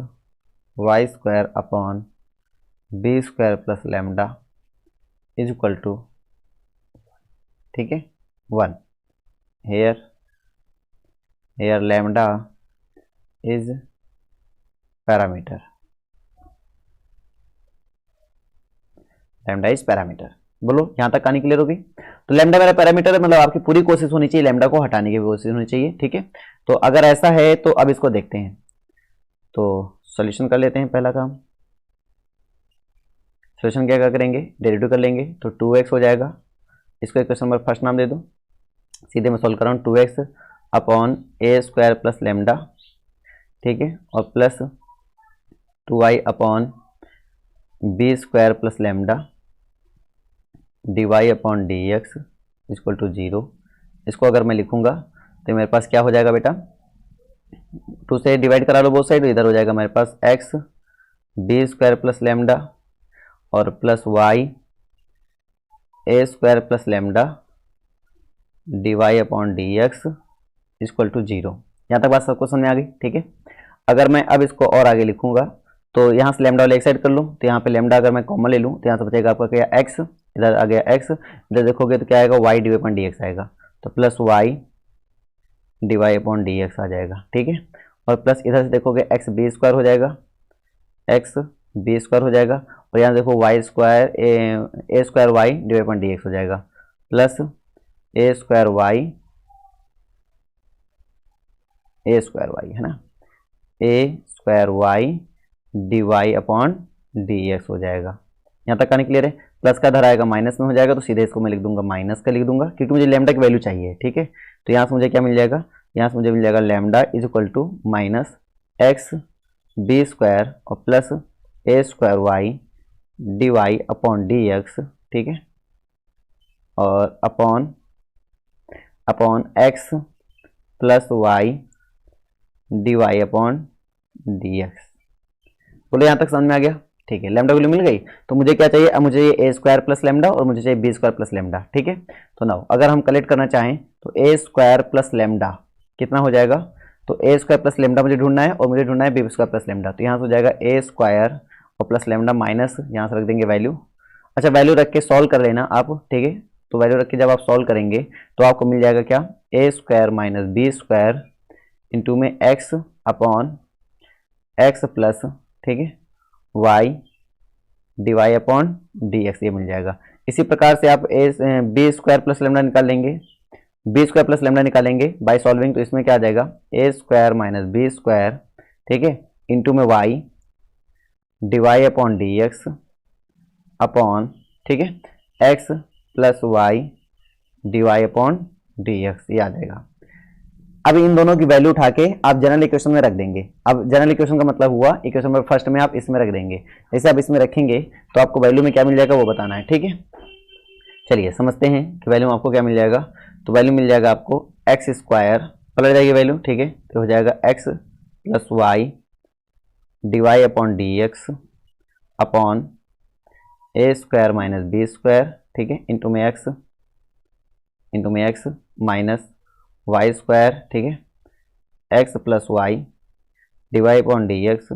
Y square upon b square plus lambda is equal to, ठीक है, 1। Here lambda is parameter, lambda is parameter. बोलो यहां तक कहानी क्लियर होगी? तो लैम्डा मेरा पैरामीटर है, मतलब आपकी पूरी कोशिश होनी चाहिए लैम्डा को हटाने की कोशिश होनी चाहिए, ठीक है। तो अगर ऐसा है तो अब इसको देखते हैं, तो सॉल्यूशन कर लेते हैं। पहला काम सॉल्यूशन क्या करेंगे, डेरिवेटिव कर लेंगे, तो 2x हो जाएगा, इसको इक्वेशन नंबर फर्स्ट नाम दे दो, सीधे मैं सॉल्व कर रहा हूँ, 2x अपॉन ए स्क्वायर प्लस लैम्डा, ठीक है, और plus 2y upon b square plus lambda dy upon D x equal to 0। इसको अगर मैं लिखूंगा तो मेरे पास क्या हो जाएगा बेटा, 2 से डिवाइड करा लो बोथ साइड, इधर हो जाएगा मेरे पास x B square plus lambda और plus y A square plus lambda dy upon D x equal to 0। यहाँ तक बात सबको समझ में आ गई, ठीक है। अगर मैं अब इसको और आगे लिखूंगा तो यहाँ से लैम्डा वाले एक साइड कर लूँ, तो यहाँ पे लैम्डा अगर मैं कॉमन ले लूँ तो यहाँ से बचेगा आपका क्या, x, इधर आ गया x, इधर देखोगे तो क्या आएगा, y D upon D X आएगा, तो plus y D Y upon D X आ जाएगा, ठीक है। और प्लस इधर से देखोगे x बी स्क्वायर हो जाएगा, x बी स्क्वायर हो जाएगा, और यहाँ देखो Y square A square Y D upon D x हो जाएगा, प्लस ए स्क्वायर वाई है ना, A square Y D Y upon D x हो जाएगा। यहाँ तक का क्लियर है? प्लस का धर आएगा माइनस में हो जाएगा, तो सीधे इसको मैं लिख दूंगा माइनस का लिख दूंगा, क्योंकि मुझे लैम्डा की वैल्यू चाहिए, ठीक है। तो यहाँ से मुझे क्या मिल जाएगा, यहाँ से मुझे मिल जाएगा lambda is equal to minus X B square और plus A square Y D Y upon D x, ठीक है, और upon X plus Y D Y upon D X. बोलो यहाँ तक समझ में आ गया? ठीक है, लैम्डा वैल्यू मिल गई। तो मुझे क्या चाहिए, अब मुझे ए स्क्वायर प्लस लैम्डा और मुझे चाहिए बी स्क्वायर प्लस लैम्डा। ठीक है, तो नाउ अगर हम कलेक्ट करना चाहें तो ए स्क्वायर प्लस लैम्डा कितना हो जाएगा, तो ए स्क्वायर प्लस लैम्डा मुझे ढूंढना है और मुझे ढूंढना है बी स्क्वायर प्लस लैम्डा। तो यहाँ से हो जाएगा ए स्क्वायर और प्लस लैम्डा माइनस, यहाँ से रख देंगे वैल्यू। अच्छा, वैल्यू रख के सॉल्व कर लेना आप। ठीक है, तो वैल्यू रख के जब आप सॉल्व करेंगे तो आपको मिल जाएगा क्या, A square minus B square into में एक्स अपॉन एक्स प्लस, ठीक है, Y D Y upon D x, ये मिल जाएगा। इसी प्रकार से आप बी स्क्वायर प्लस लेमडा निकाल लेंगे, बी स्क्वायर प्लस लेमडा निकालेंगे बाय सॉल्विंग। तो इसमें क्या आ जाएगा, a square minus B square, ठीक है, इंटू में y D Y upon D x upon, ठीक है, x plus Y D Y upon D x, ये आ जाएगा। अब इन दोनों की वैल्यू उठा के आप जनरल इक्वेशन में रख देंगे। अब जनरल इक्वेशन का मतलब हुआ इक्वेशन में फर्स्ट में आप इसमें रख देंगे। जैसे आप इसमें रखेंगे तो आपको वैल्यू में क्या मिल जाएगा वो बताना है। ठीक है, चलिए समझते हैं कि वैल्यू में आपको क्या मिल जाएगा। तो वैल्यू मिल जाएगा आपको एक्स स्क्वायर, पलट जाएगी वैल्यू, ठीक है, तो हो जाएगा x plus Y D Y upon D x upon ए स्क्वायर माइनस बी स्क्वायर, ठीक है, इंटू में एक्स माइनस वाई स्क्वायर, ठीक है, x plus Y D Y upon D x,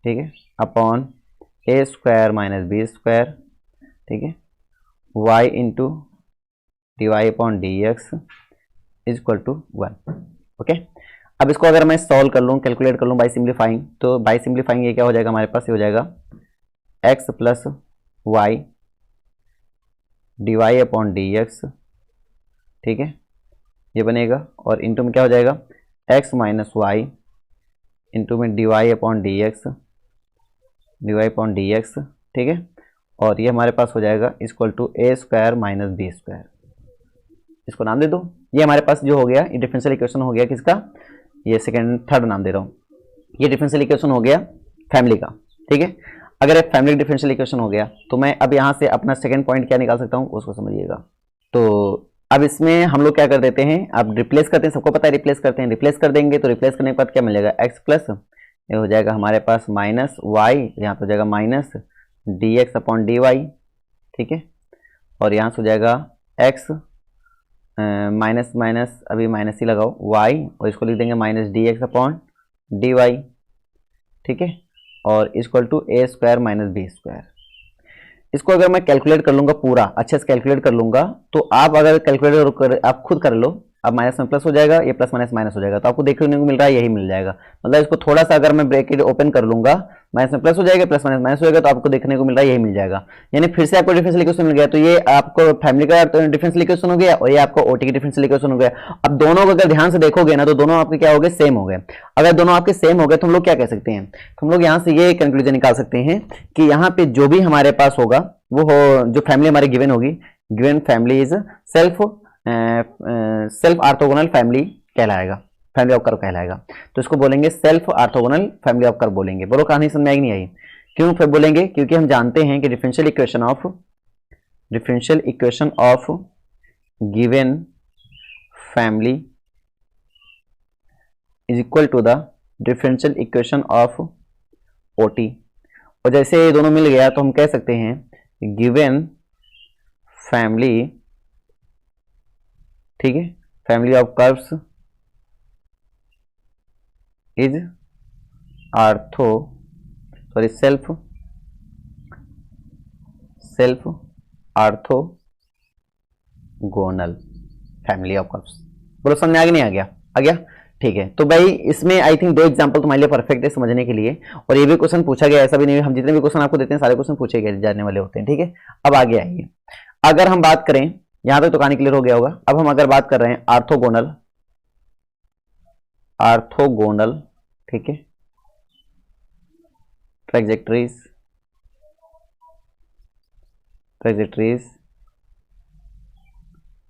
ठीक है, अपॉन ए स्क्वायर माइनस बी स्क्वायर, ठीक है, y into d Y upon D x is equal to 1। Okay, अब इसको अगर मैं सॉल्व कर लूँ, कैलकुलेट कर लूँ बाई सिंप्लीफाइंग, तो बाई सिंप्लीफाइंग ये क्या हो जाएगा हमारे पास, ये हो जाएगा x plus Y D Y upon D x, ठीक है, ये बनेगा, और इंटू में क्या हो जाएगा x माइनस वाई इंटू में d Y upon D x, ठीक है, और ये हमारे पास हो जाएगा equal to a square minus B square. इसको नाम दे दो, ये हमारे पास जो हो गया ये डिफरेंशियल इक्वेशन हो गया किसका, ये सेकंड थर्ड नाम दे रहा हूँ, ये डिफरेंशियल इक्वेशन हो गया फैमिली का। ठीक है, अगर एक फैमिली डिफरेंशियल इक्वेशन हो गया तो मैं अब यहाँ से अपना सेकंड पॉइंट क्या निकाल सकता हूँ उसको समझिएगा। तो अब इसमें हम लोग क्या कर देते हैं, अब रिप्लेस करते हैं, सबको पता है रिप्लेस करते हैं, रिप्लेस कर देंगे तो रिप्लेस करने के बाद क्या मिलेगा, एक्स प्लस ये हो जाएगा हमारे पास माइनस वाई, यहाँ पे हो जाएगा minus D x upon D Y, ठीक है, और यहाँ से हो जाएगा एक्स माइनस माइनस अभी माइनस ही लगाओ वाई, और इसको लिख देंगे minus D x upon D Y, ठीक है, और equal to a square minus B square. इसको अगर मैं कैलकुलेट कर लूंगा पूरा अच्छे से कैलकुलेट कर लूंगा, तो आप अगर कैलकुलेटर आप खुद कर लो, अब माइनस में प्लस हो जाएगा, ये प्लस माइनस माइनस हो जाएगा, तो आपको देखने को मिल रहा है यही मिल जाएगा। मतलब इसको थोड़ा सा अगर मैं ब्रैकेट ओपन कर लूंगा, माइनस में प्लस हो जाएगा, प्लस माइनस माइनस हो जाएगा, तो आपको देखने को मिल रहा है यही मिल जाएगा। यानी फिर से आपको डिफरेंशियल इक्वेशन मिल गया। तो ये आपको फैमिली का डिफरेंशियल इक्वेशन हो गया और ये आपको ओटी की डिफरेंशियल इक्वेशन हो गया। अब दोनों को अगर ध्यान से देखोगे ना तो दोनों आपके क्या हो गए, सेम हो गए। अगर दोनों आपके सेम हो गए तो हम लोग क्या कह सकते हैं, हम लोग यहाँ से ये कंक्लूजन निकाल सकते हैं कि यहाँ पे जो भी हमारे पास होगा वो जो फैमिली हमारी गिवन होगी, given family is self orthogonal family कहलाएगा, फैमिली ऑफ कर्व कहलाएगा। तो इसको बोलेंगे self orthogonal family of curve बोलेंगे। बोलो कहानी समझ में आई नहीं आई, क्यों फिर बोलेंगे, क्योंकि हम जानते हैं कि differential equation of given family is equal to the differential equation of OT. और जैसे ये दोनों मिल गया तो हम कह सकते हैं गिवन फैमिली, ठीक है, family of curves is self orthogonal family of curves. बोलो समझ में आ गया नहीं आ गया, आ गया, ठीक है। तो भाई इसमें आई थिंक 2 एग्जांपल तुम्हारे लिए परफेक्ट है समझने के लिए, और ये भी क्वेश्चन पूछा गया, ऐसा भी नहीं, हम जितने भी क्वेश्चन आपको देते हैं सारे क्वेश्चन पूछे गए जाने वाले होते हैं, ठीक है। अब आगे आइए, अगर हम बात करें, यहां तक तो कहानी क्लियर हो गया होगा। अब हम अगर बात कर रहे हैं ऑर्थोगोनल, ठीक है, ट्रैजेक्टरीज,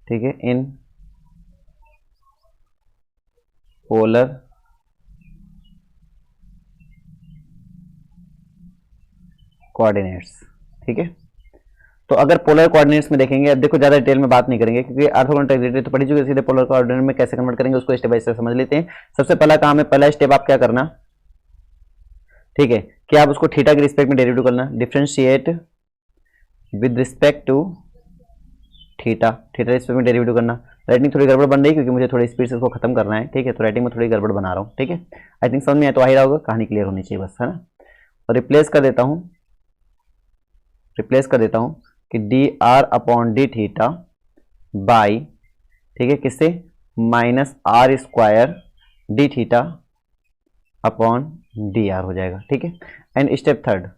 ठीक है, इन पोलर कोऑर्डिनेट्स, ठीक है। तो अगर पोलर कोऑर्डिनेट्स में देखेंगे, अब देखो ज्यादा डिटेल में बात नहीं करेंगे क्योंकि ऑर्थोगोनल ट्रैजेक्टरी तो पढ़ी चुके, सीधे पोलर कोऑर्डिनेट में कैसे कन्वर्ट करेंगे उसको स्टेप बाय स्टेप समझ लेते हैं। सबसे पहला काम है, पहला स्टेप आप क्या करना, ठीक है, कि आप उसको थीटा के रिस्पेक्ट में डेरिवेटिव करना, differentiate with respect to theta, theta respect में डेरिवेटिव करना। राइटिंग थोड़ी गड़बड़ बन रही है क्योंकि मुझे थोड़ी स्पीड से इसको खत्म करना है, ठीक है, तो राइटिंग में थोड़ी गड़बड़ बना रहा हूँ, ठीक है। आई थिंक समझ में तो आ ही रहा होगा, कहानी क्लियर होनी चाहिए बस, है ना। और रिप्लेस कर देता हूँ कि D R upon D theta by, ठीक है, किससे, minus r square d theta upon d r हो जाएगा, ठीक है। एंड स्टेप थर्ड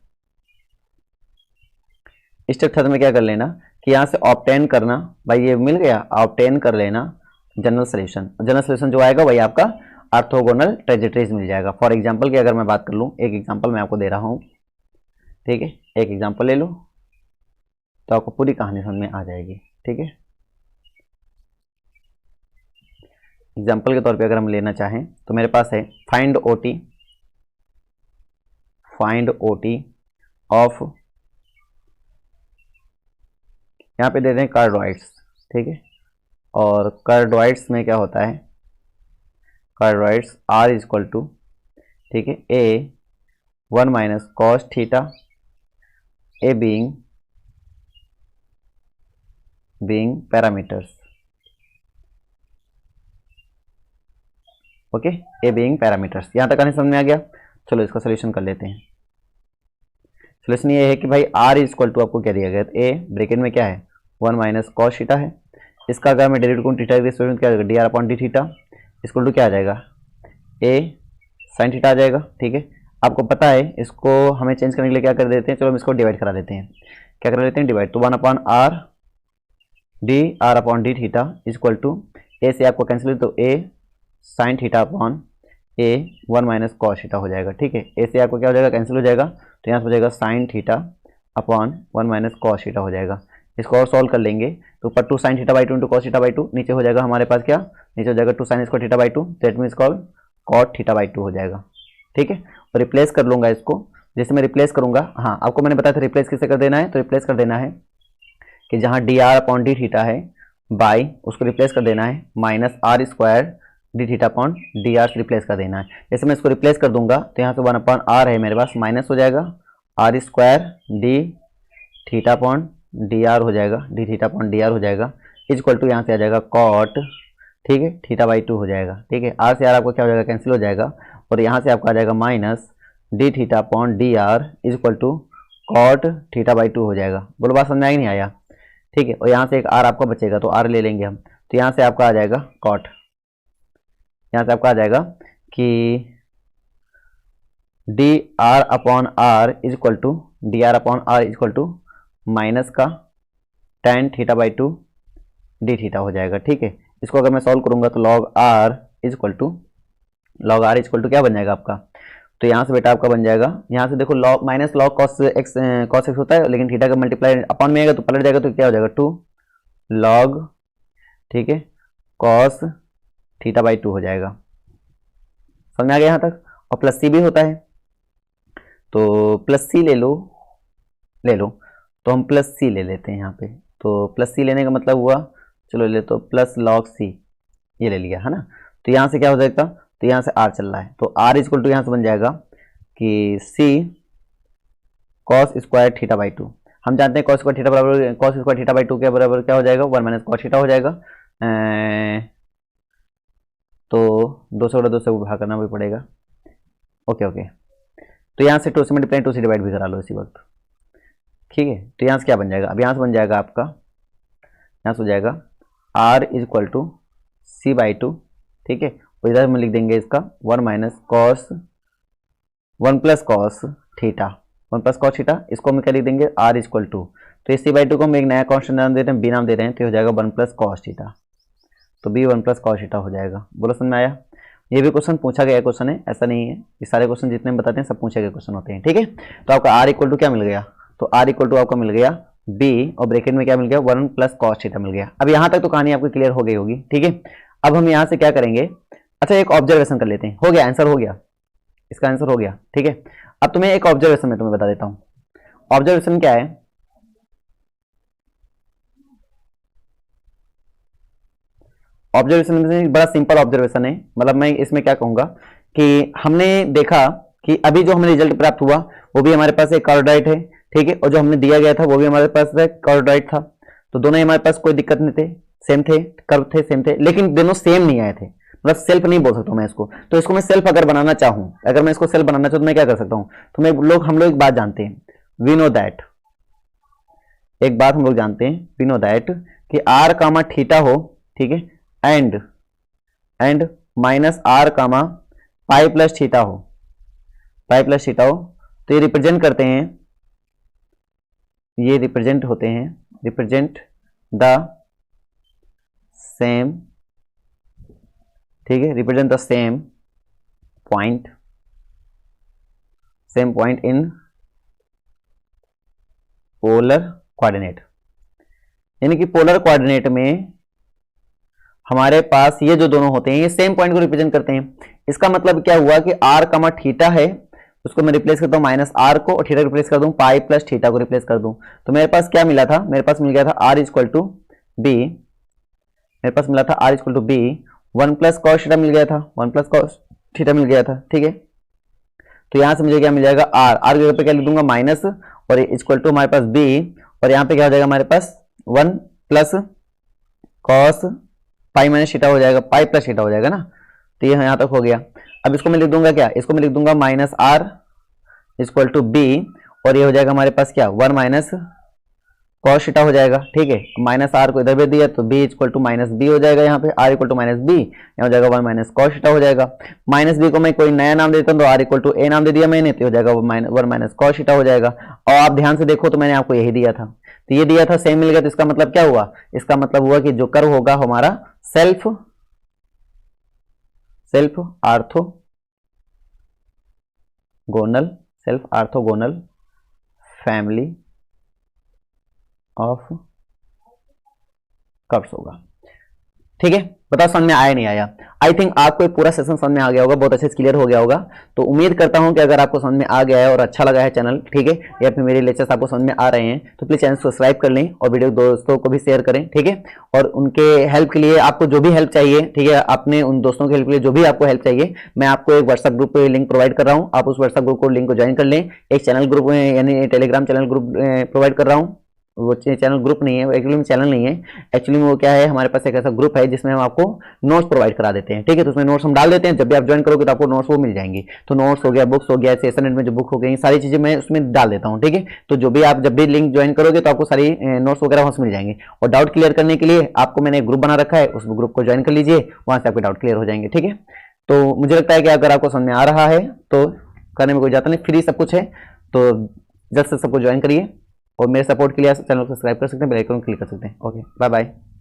में क्या कर लेना कि यहां से ऑब्टेन करना, भाई ये मिल गया, ऑब्टेन कर लेना जनरल सोल्यूशन। जनरल सोल्यूशन जो आएगा वही आपका ऑर्थोगोनल ट्रेजेक्टरीज मिल जाएगा। फॉर एग्जांपल की अगर मैं बात कर लूं, एक एग्जांपल मैं आपको दे रहा हूं, ठीक है, एक एग्जांपल ले लो तो आपको पूरी कहानी समझ में आ जाएगी, ठीक है। एग्जांपल के तौर पे अगर हम लेना चाहें तो मेरे पास है फाइंड ओटी ऑफ, यहाँ पे दे दें कार्डोइड्स, ठीक है, और कार्डोइड्स में क्या होता है, कार्डोइड्स आर इज इक्वल टू, ठीक है, ए 1 minus cos theta, a being parameters, okay, a being parameters. यहाँ तक आने समझ में आ गया। चलो इसका सोल्यूशन कर लेते हैं। सोल्यूशन ये है कि भाई आर इज इक्वल टू आपको क्या दिया गया, ए ब्रैकेट में क्या है 1 माइनस कॉस थीटा है, इसका अगर मैं डेरिवेटिव करूँ थीटा क्या आ जाएगा, d are upon D theta equal to क्या आ जाएगा, ए साइन थीटा आ जाएगा, ठीक है। आपको पता है इसको हमें चेंज करने के लिए क्या कर देते हैं, चलो हम इसको डिवाइड करा देते हैं, क्या करा लेते हैं डिवाइड, तो 1 upon R upon D theta equal to A से आपको कैंसिल तो A sine theta upon A 1 minus cos theta हो जाएगा, ठीक है। ए से आपको क्या हो जाएगा, कैंसिल हो जाएगा, तो यहाँ से हो जाएगा sign theta upon 1 minus cos theta हो जाएगा। इसको और सॉल्व कर लेंगे तो ऊपर 2 sine theta by 2 into cos theta by 2, नीचे हो जाएगा हमारे पास क्या, नीचे हो जाएगा 2 sine square theta by 2, that means call cot theta by 2 हो जाएगा, ठीक है। और रिप्लेस कर लूंगा इसको, जैसे मैं रिप्लेस करूंगा, हाँ आपको मैंने बताया था रिप्लेस किससे कर देना है, तो रिप्लेस कर देना है कि जहां d are upon D theta है बाई उसको रिप्लेस कर देना है minus r square d theta upon d r से रिप्लेस कर देना है। जैसे मैं इसको रिप्लेस कर दूंगा तो यहाँ से 1 अपॉन आर है मेरे पास, माइनस हो जाएगा r square d theta upon d r हो जाएगा, d theta upon d r हो जाएगा, इक्वल टू यहाँ से आ जाएगा कॉट, ठीक है, थीटा बाई 2 हो जाएगा, ठीक है। आर से आर आपको क्या हो जाएगा, कैंसिल हो जाएगा, और यहाँ से आपका आ जाएगा minus d theta upon d r equal to cot theta by 2 हो जाएगा। बोलो बात समझ में आया नहीं आया, ठीक है। और यहाँ से एक आर आपका बचेगा तो आर ले लेंगे हम, तो यहाँ से आपका आ जाएगा कॉट, यहाँ से आपका आ जाएगा कि D R upon R equal to minus का tan theta by 2 D theta हो जाएगा, ठीक है। इसको अगर मैं सॉल्व करूंगा तो लॉग आर इक्वल टू क्या बन जाएगा आपका, तो यहाँ से बेटा आपका बन जाएगा, यहाँ से देखो log minus log cos x होता है, लेकिन थीटा का मल्टीप्लाई अपॉन में आएगा तो पलट जाएगा, तो क्या हो जाएगा 2 लॉग, ठीक है, कॉस थीटा बाई 2 हो जाएगा। समझ में आ गया यहाँ तक। और प्लस सी भी होता है, तो प्लस सी ले लो तो हम प्लस सी ले लेते हैं यहाँ पे, तो प्लस सी लेने का मतलब हुआ, चलो ले तो प्लस लॉग सी ये ले लिया, है ना। तो यहाँ से क्या हो जाएगा, तो यहाँ से आर चल रहा है, तो आर इक्वल टू यहाँ से बन जाएगा कि सी कॉस स्क्वायर थीटा बाई 2। हम जानते हैं कॉस स्क्वायर थीटा बराबर कॉस स्क्वायर थीटा बाई 2 के बराबर क्या हो जाएगा, 1 माइनस कॉस थीटा हो जाएगा, तो 2 से 2 से भाग करना भी पड़ेगा, ओके। तो यहाँ से 2 से मल्टीप्लाई 2 से डिवाइड भी करा लो इसी वक्त, ठीक है। तो यहाँ से क्या बन जाएगा, अब यहाँ से बन जाएगा आपका, यहाँ से हो जाएगा r is equal to c by 2, ठीक है। और इधर में लिख देंगे इसका 1 minus cos 1 plus cos theta, इसको हम क्या लिख देंगे आर इज इक्वल टू, तो इस सी बाई 2 को हम एक नया कॉन्स्टेंट नाम दे रहे हैं, बी नाम दे रहे हैं, तो हो जाएगा 1 प्लस कॉस थीटा, तो बी 1 प्लस कॉस थीटा हो जाएगा। बोलो समझ में आया। ये भी क्वेश्चन पूछा गया क्वेश्चन है, ऐसा नहीं है, ये सारे क्वेश्चन जितने बताते हैं सब पूछे गए क्वेश्चन होते हैं, ठीक है। तो आपका आर इक्वल टू क्या मिल गया, तो आर इक्वल टू आपका मिल गया बी, और ब्रैकेट में क्या मिल गया 1 प्लस कॉस थीटा मिल गया। अब यहाँ तक तो कहानी आपकी क्लियर हो गई होगी, ठीक है। अब हम यहाँ से क्या करेंगे, अच्छा एक ऑब्जर्वेशन कर लेते हैं, हो गया आंसर हो गया, इसका आंसर हो गया, ठीक है। अब तुम्हें एक ऑब्जर्वेशन में तुम्हें बता देता हूँ, ऑब्जर्वेशन क्या है, ऑब्जर्वेशन में बड़ा सिंपल ऑब्जर्वेशन है, मतलब मैं इसमें क्या कहूंगा कि हमने देखा कि अभी जो हमें रिजल्ट प्राप्त हुआ वो भी हमारे पास एक कार्बोहाइड्रेट है, ठीक है, और जो हमने दिया गया था वो भी हमारे पास कार्बोहाइड्रेट था। तो दोनों हमारे पास कोई दिक्कत नहीं थे, सेम थे, कर्व थे, सेम थे, लेकिन दोनों सेम नहीं आए थे। मतलब सेल्फ नहीं बोल सकता मैं इसको। तो इसको मैं सेल्फ अगर बनाना चाहूं, अगर मैं इसको सेल्फ बनाना चाहूं तो मैं क्या कर सकता हूं? तो हम लोग एक बात जानते हैं, वी नो दैट, एक बात हम लोग जानते हैं, वी नो दैट कि आर कामा थीटा हो, ठीक है, and minus r comma pi plus theta हो, पाई प्लस थीटा हो, तो ये रिप्रेजेंट करते हैं, ये रिप्रेजेंट होते हैं, रिप्रेजेंट द सेम, ठीक है, represent the same point in polar coordinate. यानी कि पोलर कोऑर्डिनेट में हमारे पास ये जो दोनों होते हैं ये सेम पॉइंट को रिप्रेजेंट करते हैं। इसका मतलब क्या हुआ कि आर कामा थीटा है, उसको मैं रिप्लेस करता हूं माइनस आर को, और थीटा रिप्लेस कर दूं पाई प्लस थीटा को रिप्लेस कर दूं, तो मेरे पास क्या मिला था? मेरे पास मिल गया था आर इक्वल टू बी, मेरे पास मिला था R equal to B, 1 plus cos theta मिल गया था, 1 प्लस कॉस थीटा मिल गया था, ठीक है। तो यहां से मुझे क्या मिल जाएगा? आर के जगह पे क्या लिख दूंगा? माइनस, और इक्वल टू हमारे पास बी, और यहाँ पे क्या हो जाएगा हमारे पास? 1 plus cos pi minus theta हो जाएगा, पाई प्लस थीटा हो जाएगा ना। तो ये यहां तक हो गया। अब इसको मैं लिख दूंगा क्या? इसको मैं लिख दूंगा minus r equal to b, और ये हो जाएगा हमारे पास क्या? 1 माइनस कॉस थीटा हो जाएगा, ठीक है। माइनस आर को इधर भेज दिया तो b equal to minus b हो जाएगा, यहाँ पे r equal to minus b, यहाँ हो जाएगा 1 माइनस कॉस थीटा हो जाएगा। माइनस बी को मैं कोई नया नाम देता हूँ तो आर इक्वल टू ए नाम दे दिया मैंने, तो हो जाएगा 1 माइनस कॉस थीटा हो जाएगा। और आप ध्यान से देखो तो मैंने आपको यही दिया था, तो ये दिया था, सेम मिल गया। तो इसका मतलब क्या हुआ? इसका मतलब हुआ कि जो कर्व होगा हमारा self orthogonal family of curves होगा, ठीक है। बताओ समझ में आया नहीं आया? आई थिंक आपको एक पूरा सेशन समझ में आ गया होगा, बहुत अच्छे से क्लियर हो गया होगा। तो उम्मीद करता हूं कि अगर आपको समझ में आ गया है और अच्छा लगा है चैनल, ठीक है, या फिर मेरे लेक्चर्स आपको समझ में आ रहे हैं, तो प्लीज चैनल सब्सक्राइब कर लें और वीडियो दोस्तों को भी शेयर करें, ठीक है। और उनके हेल्प के लिए आपको जो भी हेल्प चाहिए, ठीक है, अपने उन दोस्तों के हेल्प के लिए जो भी आपको हेल्प चाहिए, मैं आपको एक व्हाट्सएप ग्रुप पे लिंक प्रोवाइड कर रहा हूँ। आप उस व्हाट्सएप ग्रुप को लिंक को ज्वाइन कर लें। एक चैनल ग्रुप यानी टेलीग्राम चैनल ग्रुप प्रोवाइड कर रहा हूँ। वो चैनल ग्रुप नहीं है, एक्चुअली में चैनल नहीं है, एक्चुअली में वो क्या है, हमारे पास एक ऐसा ग्रुप है जिसमें हम आपको नोट्स प्रोवाइड करा देते हैं, ठीक है। तो उसमें नोट्स हम डाल देते हैं, जब भी आप ज्वाइन करोगे तो आपको नोट्स वो मिल जाएंगी। तो नोट्स हो गया, बुक्स हो गया, सेशन एंड में जो बुक हो गई, सारी चीजें मैं उसमें डाल देता हूँ, ठीक है। तो जो भी आप जब भी लिंक ज्वाइन करोगे तो आपको सारी नोट्स वगैरह वहां से मिल जाएंगे। और डाउट क्लियर करने के लिए आपको मैंने ग्रुप बना रखा है, उस ग्रुप को ज्वाइन कर लीजिए, वहां से आपके डाउट क्लियर हो जाएंगे, ठीक है। तो मुझे लगता है कि अगर आपको समझ में आ रहा है तो करने में कोई जाता नहीं, फ्री सब कुछ है। तो जल्द से सबको ज्वाइन करिए, और मेरे सपोर्ट के लिए चैनल को सब्सक्राइब कर सकते हैं, बेल आइकन क्लिक कर सकते हैं। Okay, bye bye.